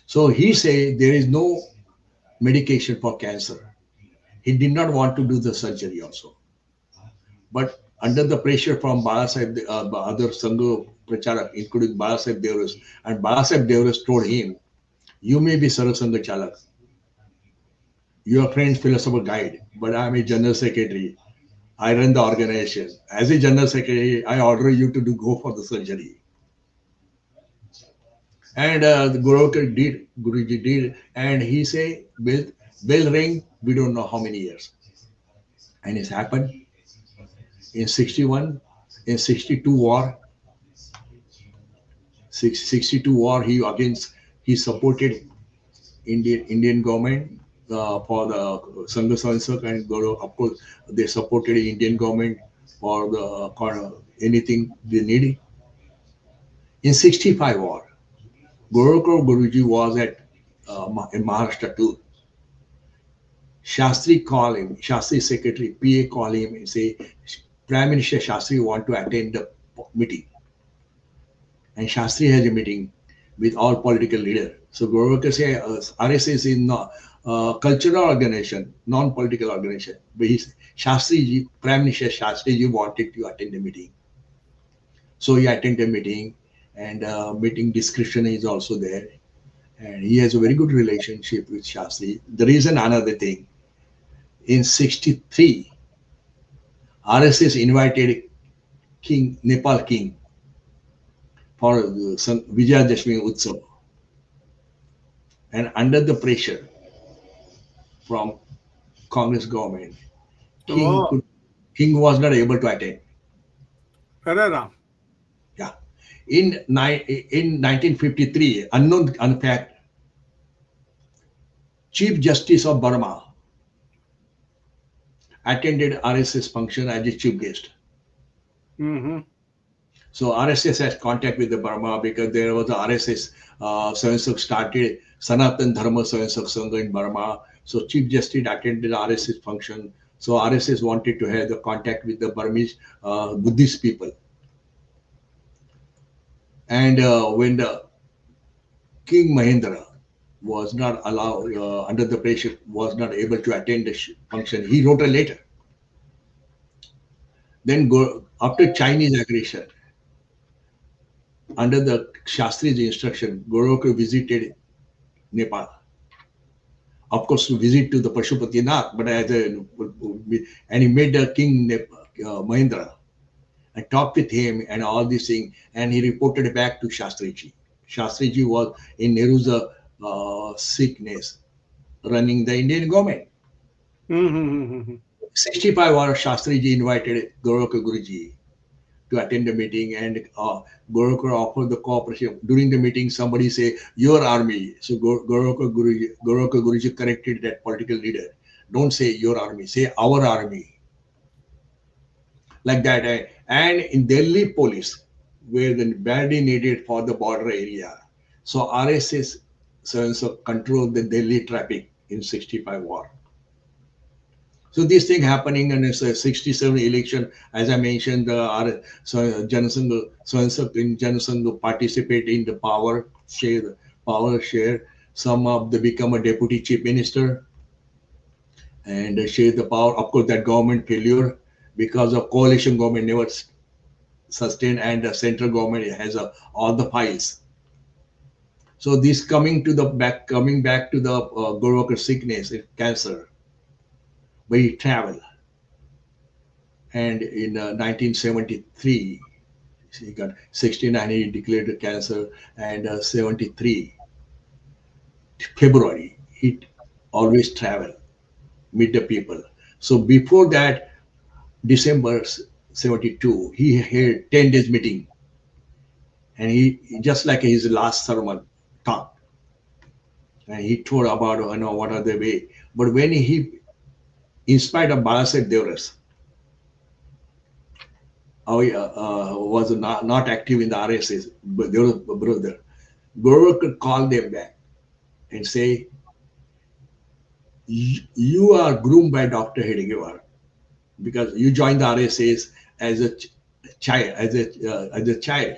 So he say there is no medication for cancer. He did not want to do the surgery also. But under the pressure from Balasaheb, other Sangha Pracharak, including Balasaheb Devras, and Balasaheb Devras told him, "You may be Sarasangha Chalak, your friend's philosopher guide, but I'm a general secretary. I run the organization. As a general secretary, I order you to go for the surgery." And the Guruji did, and he say, bell ring, we don't know how many years. And it's happened in 61, in 62 war, 62 war, he supported Indian government for the Sangha Sansak and Guru. Of course, they supported Indian government for the anything they needed. In 65 war, Gorokar Guruji was at in Maharashtra too. Shastri called him, Shastri secretary, PA called him and say, "Prime Minister Shastri want to attend the meeting." And Shastri has a meeting with all political leaders. So Gorokar say, RSS is not cultural organization, non-political organization. But Shastri ji, Prime Minister Shastri ji wanted to attend the meeting. So he attended the meeting, and meeting description is also there. And he has a very good relationship with Shastri. The reason, another thing, in 63, RSS invited King, Nepal King, for some Vijayadashmi Utsav. And under the pressure from Congress government, King Oh, could King was not able to attend. Ferrara. Yeah. In 1953, unknown fact, Chief Justice of Burma attended RSS function as a chief guest. Mm-hmm. So RSS has contact with the Burma because there was a RSS Swayansakh started Sanatan Dharma Swayansakh Sangha in Burma. So Chief Justice attended RSS function. So RSS wanted to have the contact with the Burmese Buddhist people. And when the King Mahendra was not allowed, under the pressure, was not able to attend the function, he wrote a letter. Then after Chinese aggression, under the Shastri's instruction, Goroka visited Nepal. Of course, to visit to the Pashupatinath, but and he met the King Mahendra and talked with him and all these things, and he reported back to Shastriji. Shastriji was in Nehru's sickness, running the Indian government. Mm-hmm. 65 hours, Shastriji invited Goroka Guruji to attend the meeting, and Goroka offered the cooperation. During the meeting, somebody say, "Your army." So Goroka Guruji corrected that political leader. "Don't say your army, say our army." Like that. And in Delhi police, where the badly needed for the border area. So RSS so controlled the Delhi traffic in 65 war. So this thing happening in this 67 election, as I mentioned, Janasangh, in Janasangh participate in the power share. Some of them become a deputy chief minister and share the power. Of course, that government failure because of coalition government never sustained, and the central government has all the files. So this coming back to the Gorwalker sickness, cancer, where he traveled. And in 1973, he got 69, he declared cancer, and 73, February, he always travel, meet the people. So before that, December 72, he had 10 days meeting, and he just like his last sermon talk, and he told about what are the way. But when he, in spite of Balasaheb Devras, was not active in the RSS, but there was a brother. Guru could call them back and say, You are groomed by Dr. Hedegawa because you joined the RSS as a child, as a child,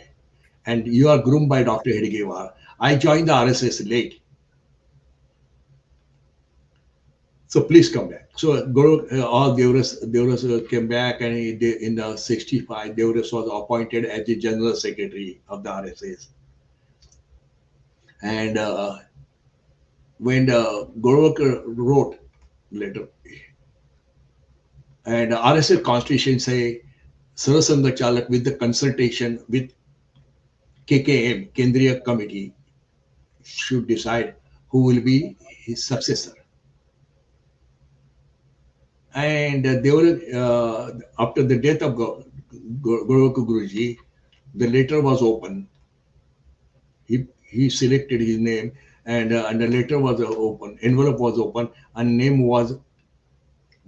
and you are groomed by Dr. Hedegawa. I joined the RSS late, so please come back. So Guru, all Devras came back, and in the 65, Devras was appointed as the general secretary of the RSS. And when the Guru wrote letter, and RSS constitution say Sarasanga Chalak with the consultation with KKM, Kendriya Committee, should decide who will be his successor. And they were after the death of Goroku Guruji, the letter was open. He selected his name, and the letter was open. Envelope was open, and name was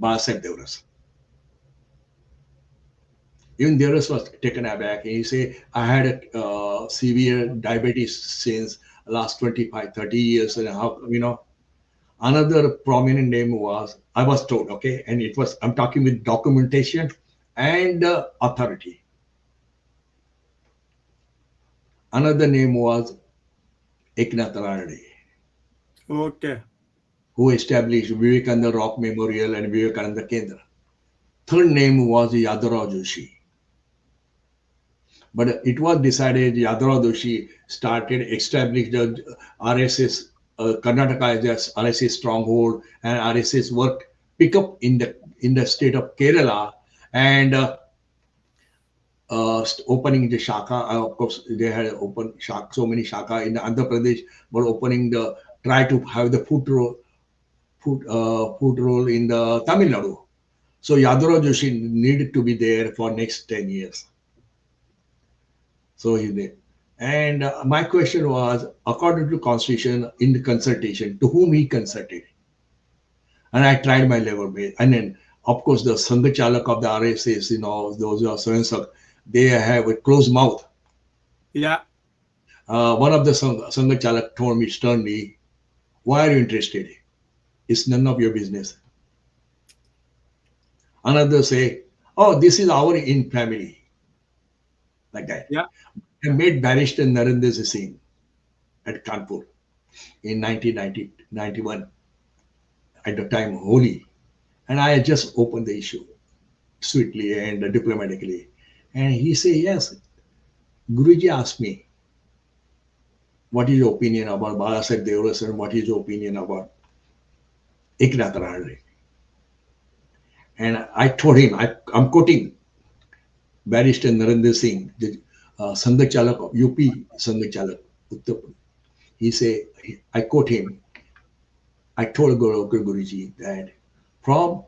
Balasaheb Devras. Even Devras was taken aback. He said, I had a severe diabetes since last 25, 30 years, and how, another prominent name was, I was told, okay, and it was, I'm talking with documentation and authority. Another name was Eknath Ranade, Okay. who established Vivekananda Rock Memorial and Vivekananda Kendra. Third name was Yadarao Joshi. But it was decided Yadarao Joshi started establish the RSS, Karnataka as a RSS stronghold, and RSS work pick up in the state of Kerala, and opening the shaka. Of course, they had open shaka, so many shaka in the Andhra Pradesh, but opening the try to have the foot role in the Tamil Nadu. So Yadurao Joshi needed to be there for next 10 years. So he did. And my question was, according to constitution, in the consultation, to whom he consulted? And I tried my level best. And then, of course, the Sangha Chalak of the RSS, those are Swayansak, they have a closed mouth. Yeah. One of the Sangha Chalak told me sternly, why are you interested? It's none of your business. Another say, oh, this is our in family. Like that. Yeah. I met Barrister Narendra Singh at Kanpur in 1991, at the time Holi. And I just opened the issue sweetly and diplomatically. And he said, yes, Guruji asked me, what is your opinion about Balasaheb Devras and what is your opinion about Eknath Ranade? And I told him, I'm quoting Barrister Narendra Singh, the Sangha Chalak of UP Sangha Chalak, Uttar Pradesh. He said, I quote him, I told Guruji that from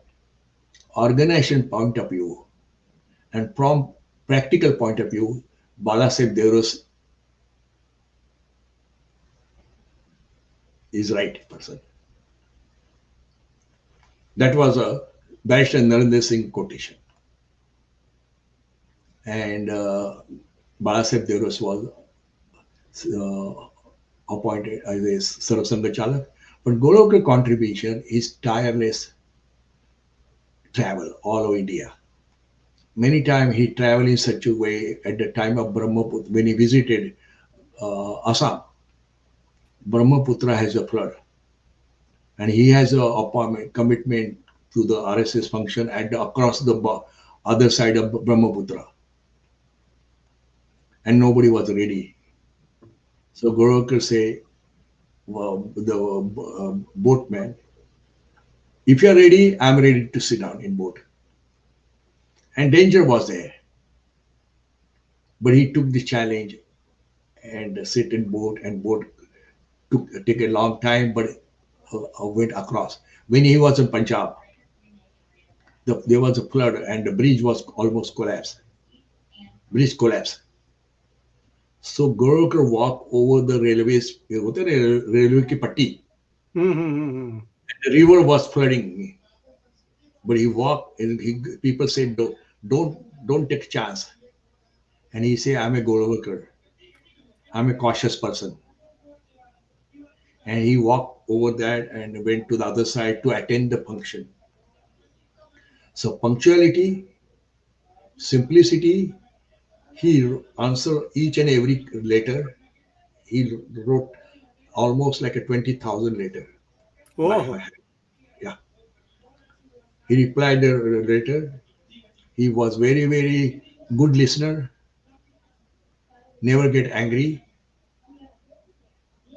organization point of view and from practical point of view, Balasaheb Devras is right person. That was a Barrister Narendra Singh quotation. And Balasaheb Devras was appointed as a Sarasanga Chalak. But Golokar contribution is tireless travel all over India. Many times he traveled in such a way at the time of Brahmaputra, when he visited Assam, Brahmaputra has a flood. And he has a appointment, commitment to the RSS function across the other side of Brahmaputra. And nobody was ready. So Golokar say, well, the boatman, if you're ready, I'm ready to sit down in boat. And danger was there. But he took the challenge and sit in boat, and boat take a long time, but went across. When he was in Punjab, there was a flood and the bridge was almost collapsed. Bridge collapsed. So Golokar walked over the railways, railway ki patti. Mm-hmm. The river was flooding, but he walked, and people said, don't take a chance. And he say, I'm a gold worker. I'm a cautious person. And he walked over that and went to the other side to attend the function. So punctuality, simplicity, he answered each and every letter. He wrote almost like a 20,000 letter by Oh. hand. Yeah. He replied the letter. He was very, very good listener, never get angry.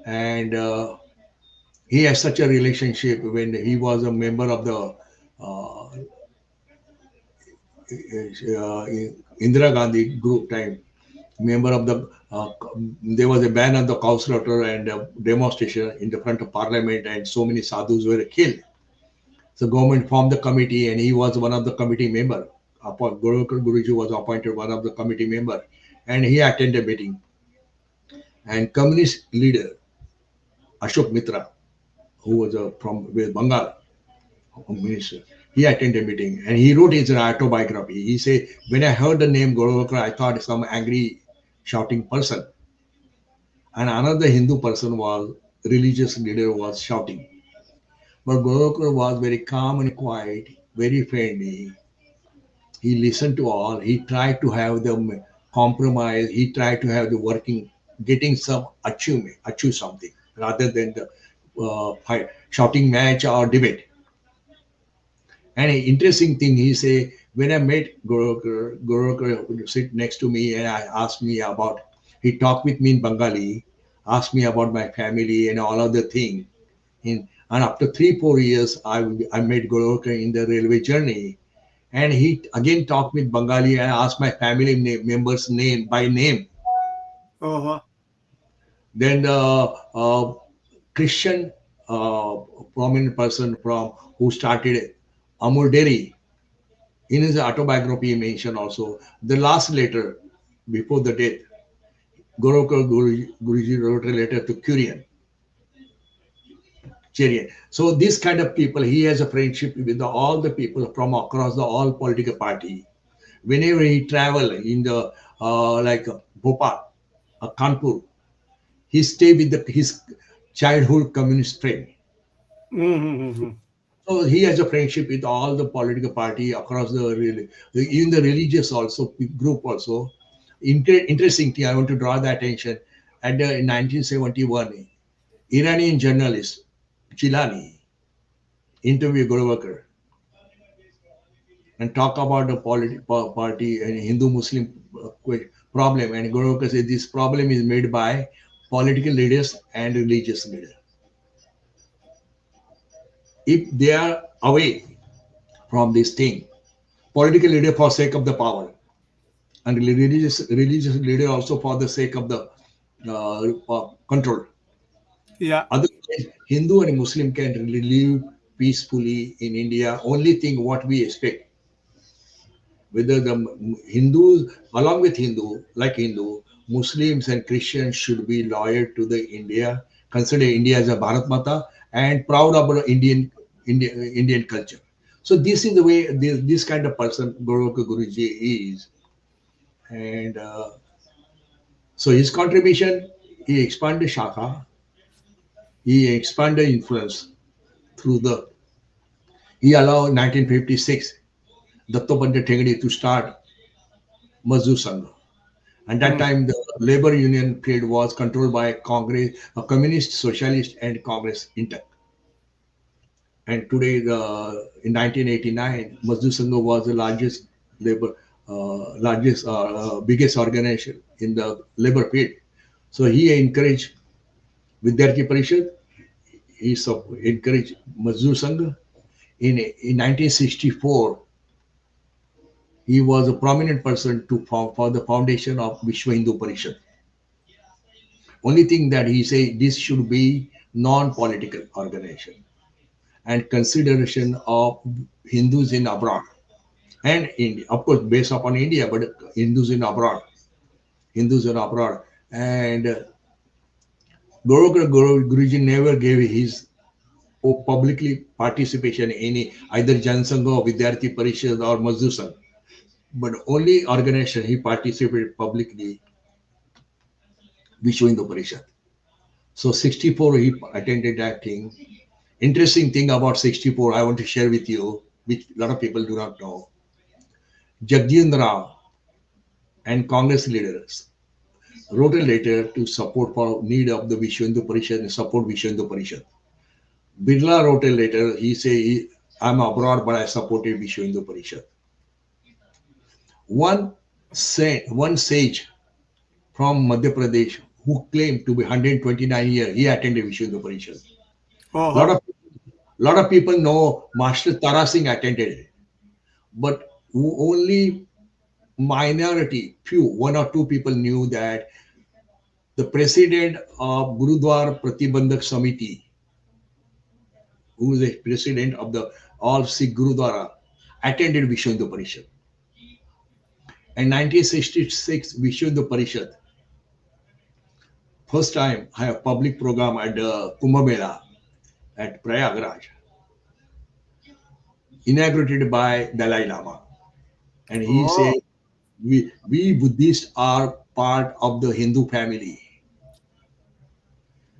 And he has such a relationship when he was a member of the uh, Indira Gandhi group time, member of the, there was a ban on the cow slaughter and demonstration in the front of parliament, and so many sadhus were killed. So government formed the committee, and he was one of the committee member. Guruji was appointed one of the committee member, and he attended meeting. And communist leader Ashok Mitra, who was from Bengal, minister, he attended meeting, and he wrote his autobiography. He said, when I heard the name Golwalkar, I thought some angry shouting person, and another Hindu person was religious leader was shouting. But Golwalkar was very calm and quiet, very friendly. He listened to all. He tried to have them compromise. He tried to have the working, getting some achievement, achieve something rather than the fight, shouting match or debate. And an interesting thing, he say, when I met Gurukar would sit next to me and I asked me about, he talked with me in Bengali, asked me about my family and all other thing. And after 3 4 years, I met Gurukar in the railway journey, and he again talked with Bengali and asked my family members name by name. Oh. Then the Christian uh, prominent person from who started Amul Dairy, in his autobiography, he mentioned also the last letter before the death. Guruji wrote a letter to Kurian, Cherian. So this kind of people, he has a friendship with all the people from across the all political party. Whenever he travel in the like Bhopal, Kanpur, he stay with his childhood communist friend. Mm-hmm. So he has a friendship with all the political party across even the religious also group also. Interesting thing, I want to draw the attention. In 1971, Iranian journalist Chilani interviewed Golwalkar and talk about the party and Hindu-Muslim problem. And Golwalkar said this problem is made by political leaders and religious leaders. If they are away from this thing, political leader for sake of the power, and religious leader also for the sake of the control. Yeah. Otherwise, Hindu and Muslim can live peacefully in India. Only thing what we expect, whether the Hindus, along with Hindu, Muslims and Christians should be loyal to the India, consider India as a Bharat Mata, and proud of our Indian culture. So this is the way this kind of person Guruji is, and so his contribution, he expanded Shaka, he expanded influence through the, he allowed 1956 Dattopant Thengdi to start Mazdoor Sangh. And that Mm. time the labor union field was controlled by Congress, communist, socialist, and Congress intact. And today, in 1989, Mazdoor Sangh was the largest biggest organization in the labor field. So he encouraged Vidyarthi Parishad, he encouraged Mazdoor Sangh. In 1964, he was a prominent person for the foundation of Vishwa Hindu Parishad. Only thing that he said, this should be non-political organization and consideration of Hindus in abroad and India, of course, based upon India, but Hindus in abroad, Hindus in abroad. And Guruji never gave his publicly participation in any either Jan Sangh or Vidyarthi Parishad or Mazdoor Sangh. but only organization he participated publicly, Vishwa Hindu Parishad. So 64 he attended that thing. Interesting thing about 64 I want to share with you, which a lot of people do not know. Jagjeen Rao and Congress leaders wrote a letter to support for need of the Vishwa Hindu Parishad and support Vishwa Hindu Parishad. Birla wrote a letter. He say, I'm abroad, but I supported Vishwa Hindu Parishad. One sage from Madhya Pradesh who claimed to be 129 years, he attended Vishwa Hindu Parishad. Lot Uh-huh. of lot of people know Master Tara Singh attended it, but only minority, few, one or two people knew that the president of Gurudwara Pratibandhak Samiti, who is the president of the All Sikh Gurudwara, attended Vishwa Hindu Parishad. In 1966, Vishwa Hindu Parishad, first time I have public program at the Kumbh Mela at Prayagraj, inaugurated by Dalai Lama. And he Oh, said, we Buddhists are part of the Hindu family.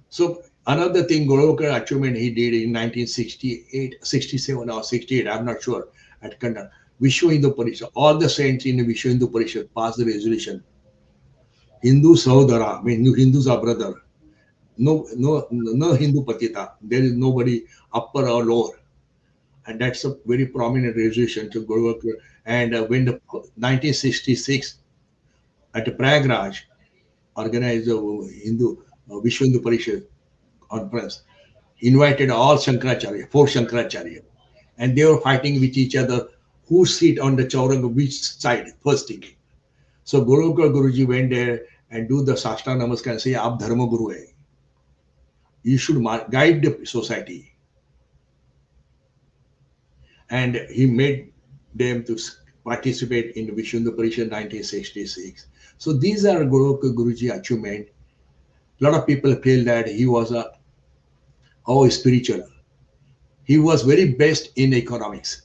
So another thing, Golokar achievement he did in 1968, 67 or 68, I'm not sure, at Kanda, Vishwa Hindu Parishad, all the saints in the Vishwa Hindu Parishad passed the resolution. Hindu Sahodara, I mean, Hindus are brother. No Hindu Patita. There is nobody upper or lower. And that's a very prominent resolution to Golokar. And when the 1966 at the Prayagraj organized the Vishwa Hindu Parishad conference, invited all Shankaracharya, four Shankaracharya, and they were fighting with each other who sit on the Chauranga, which side, first thing. So Golokar Guruji went there and do the Sashta Namaskar and say, Aap Dharma Guru hai. You should guide the society. And he made them to participate in the Vishwa Hindu Parishad 1966. So these are Golokar Guruji achievement. A lot of people feel that he was spiritual. He was very best in economics.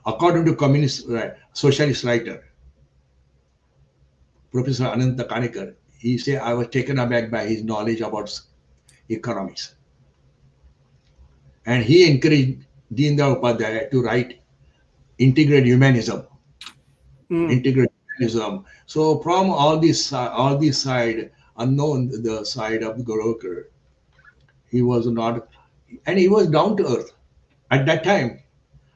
According to communist socialist writer Professor Ananta Kanikar, he said I was taken aback by his knowledge about economics, and he encouraged Deendayal Upadhyaya to write integrated humanism. mm, Integrated humanism. So from all these side, unknown the side of Golokar, he was not, and he was down to earth. At that time,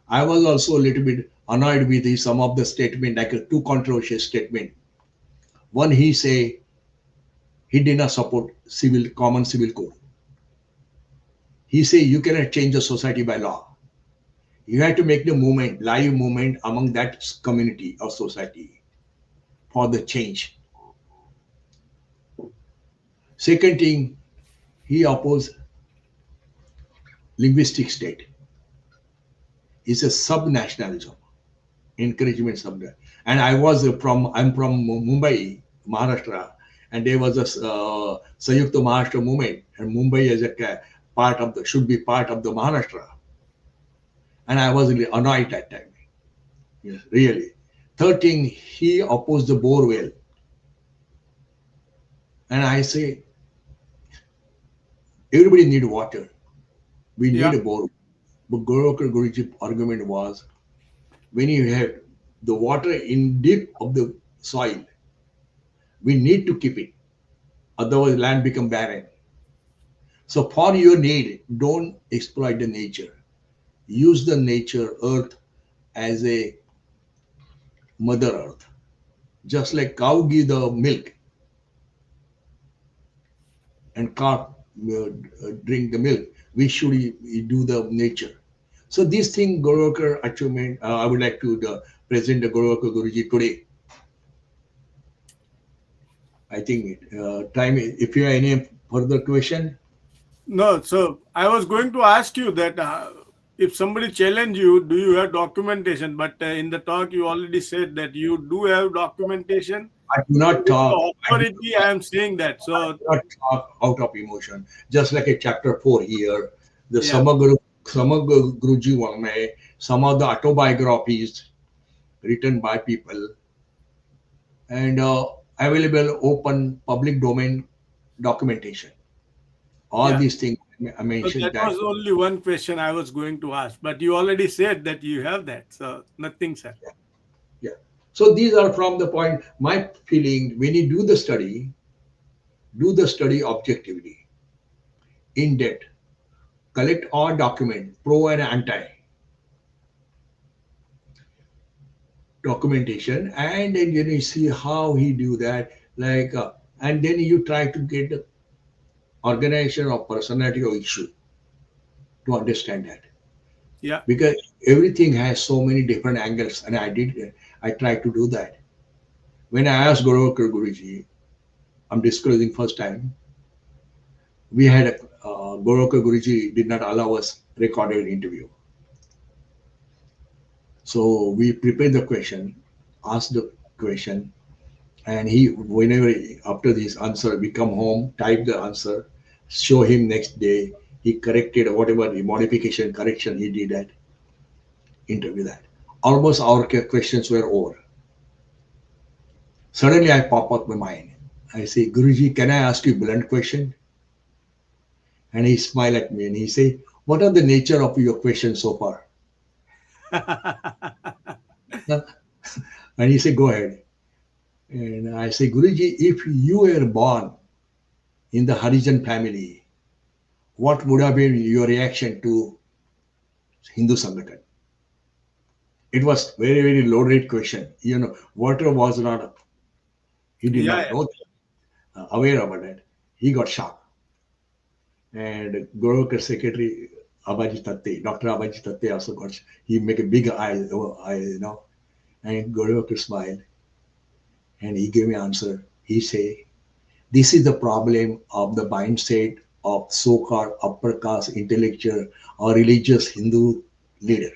I was also a little bit annoyed with some of the statement, like a too controversial statement. One, he say he did not support common civil code. He say you cannot change the society by law. You have to make the movement, live movement among that community or society for the change. Second thing, he opposed linguistic state. It's a sub-nationalism, encouragement sub. And I'm from Mumbai, Maharashtra, and there was a Sayukta Maharashtra movement, and Mumbai is a part of the should be part of the Maharashtra. And I was really annoyed that time. Yes, really. Third thing, he opposed the bore well. And I say, everybody need water. We need yeah. a bore. But Golokar Guruji's argument was, when you have the water in deep of the soil, we need to keep it. Otherwise, land become barren. So for your need, don't exploit the nature. Use the nature, earth, as a mother earth. Just like cow give the milk and calf drink the milk, we should do the nature. So this thing, Golokar achievement, I would like to present the Golokar Guruji today. I think time. If you have any further question, No, so I was going to ask you that if somebody challenge you, do you have documentation? But in the talk, you already said that you do have documentation. I do not With talk. the authority, I am saying that. I So, do not talk out of emotion. Just like a chapter 4 here, the yeah. Samagra Guruji Wangme, some of the autobiographies, written by people, and available open public domain documentation. All Yeah. these things I So mentioned that that. was only one question I was going to ask, but you already said that you have that. So nothing, sir. Yeah. So these are from the point. My feeling when you do the study objectively, in depth, collect all document, pro and anti documentation, and then you see how he do that. Like, and then you try to get the organization or personality or issue to understand that, Yeah. because everything has so many different angles, and I tried to do that. When I asked Guruji, I'm disclosing first time, we had a Goroka Guruji did not allow us recorded interview. So we prepared the question, asked the question, and he, whenever after this answer, we come home, type the answer, show him next day. He corrected whatever the modification correction he did at interview that. Almost our questions were over. Suddenly I pop up my mind. I say, Guruji, can I ask you a blunt question? And he smiled at me and he say, what are the nature of your questions so far? And he said, go ahead. And I say, Guruji, if you were born in the Harijan family, what would have been your reaction to Hindu Sangathan? It was very, very loaded question. Water was not, he did Yeah, not yeah. know, aware about it. He got shocked. And Goroka secretary, Abaji Tatte, Dr. Abaji Tatte also got, he make a big eye. And Goroka smiled and he gave me answer. He say, this is the problem of the mindset of so-called upper caste intellectual or religious Hindu leader.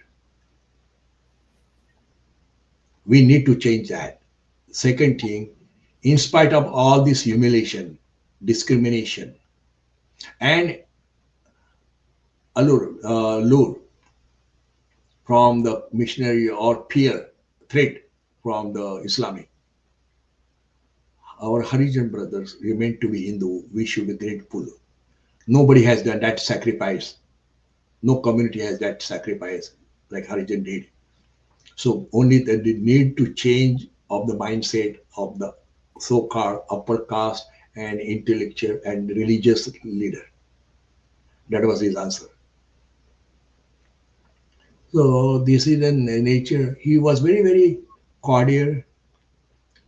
We need to change that. Second thing, in spite of all this humiliation, discrimination, and lure from the missionary or peer threat from the Islamic, our Harijan brothers remain to be Hindu. We should be grateful. Nobody has done that sacrifice. No community has that sacrifice like Harijan did. So only that they need to change of the mindset of the so-called upper caste and intellectual and religious leader. That was his answer. So this is in nature. He was very, very cordial,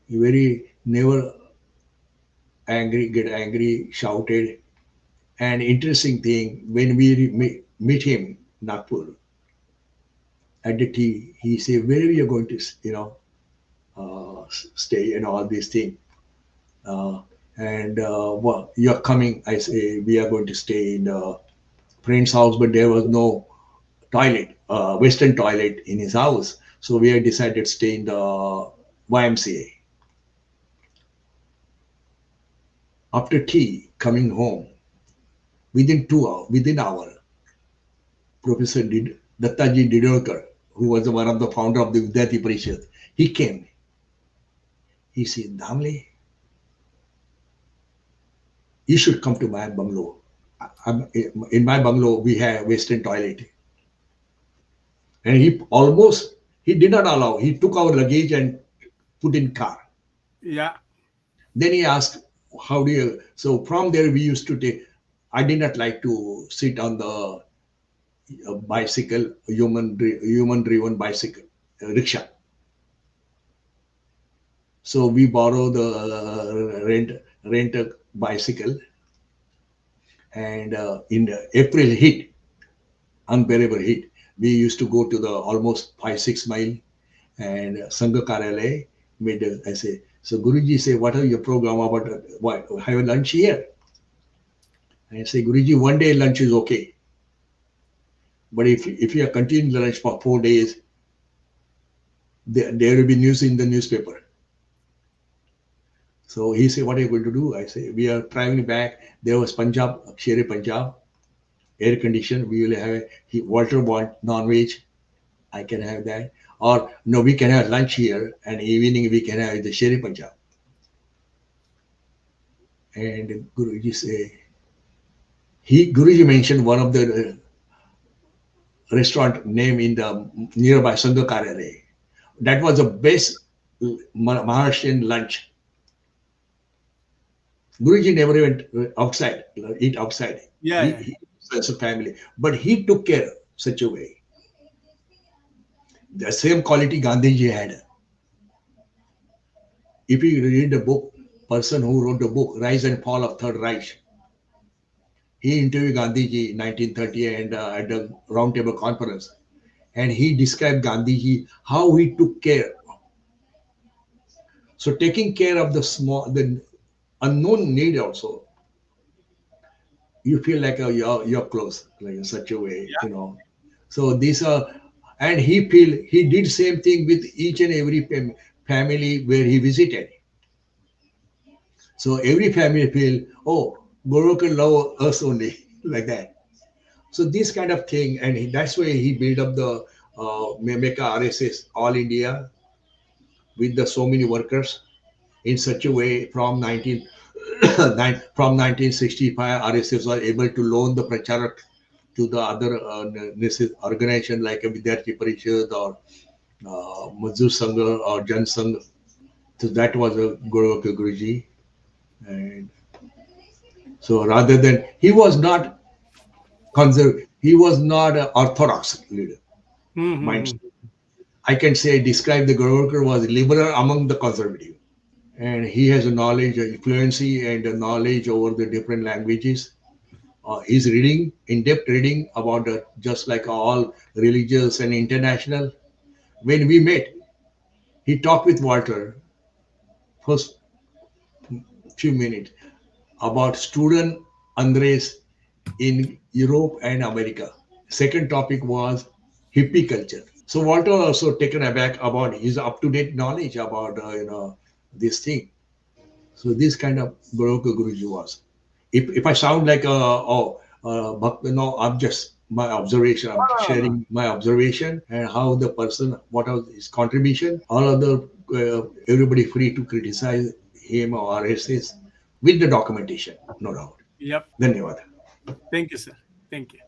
very never angry, get angry, shouted. And interesting thing, when we meet him, Nagpur, at the tea, he said, where are you going to, stay and all these things. Uh, and well, you're coming. I say we are going to stay in a friend's house, but there was no toilet, Western toilet in his house. So we had decided to stay in the YMCA. After tea, coming home within 2 hours, within hour, Professor Dattaji Didorkar, who was one of the founder of the Vidyarthi Parishad, he came. He said, Damle, you should come to my bungalow. In my bungalow, we have Western toilet. And he did not allow. He took our luggage and put in car. Yeah. Then he asked, how do you, so from there we used to take, I did not like to sit on the bicycle, human driven bicycle, rickshaw. So we borrow the rent a bicycle, and in the April heat, unbearable heat, we used to go to the almost 5-6 mile, and Sangha Karale made, I say, so Guruji say, what are your program about, what, have a lunch here? I say, Guruji, one day lunch is okay. But if you are continuing lunch for 4 days, there will be news in the newspaper. So he said, what are you going to do? I say, we are traveling back. There was Punjab, Shere Punjab, air conditioned. We will have, Walter want non-veg. I can have that. or no, we can have lunch here, and evening we can have the Sherry Punjab. And Guruji say, Guruji mentioned one of the restaurant name in the nearby Sangakarare. That was the best Maharashtrian lunch. Guruji never went outside, eat outside. Yeah, yeah, He as a family, but he took care such a way. The same quality Gandhiji had. If you read the book, person who wrote the book, Rise and Fall of Third Reich, he interviewed Gandhiji in 1930 and at the Round Table Conference, and he described Gandhiji how he took care. So taking care of the small, the unknown need also, you feel like you're close, like in such a way, yeah. you know. So these are, and he did same thing with each and every family where he visited. So every family feel, oh, Guru can love us only like that. So this kind of thing, and that's why he built up the Memeka RSS All India with the so many workers in such a way from 1965 RSS was able to loan the pracharak to the other organization like a Vidyarthi Parishad or Mazur Sangha or Jan Sangh. So that was a Guruji. And so rather than, he was not conservative, he was not an orthodox leader. Mind, Mm-hmm. I can say describe the Gurukul was liberal among the conservative. And he has a knowledge, fluency, and a knowledge over the different languages. He's reading, in-depth reading about just like all religious and international. When we met, he talked with Walter first few minutes about student Andres in Europe and America. Second topic was hippie culture. So Walter also taken aback about his up-to-date knowledge about this thing. So this kind of Baroque Guruji was. If I sound like no, I'm just my observation. No, I'm no, no, no. sharing my observation and how the person, what was his contribution. All other everybody free to criticize him or RSS with the documentation, no doubt. Yep. Dhanyawad. Thank you, sir. Thank you.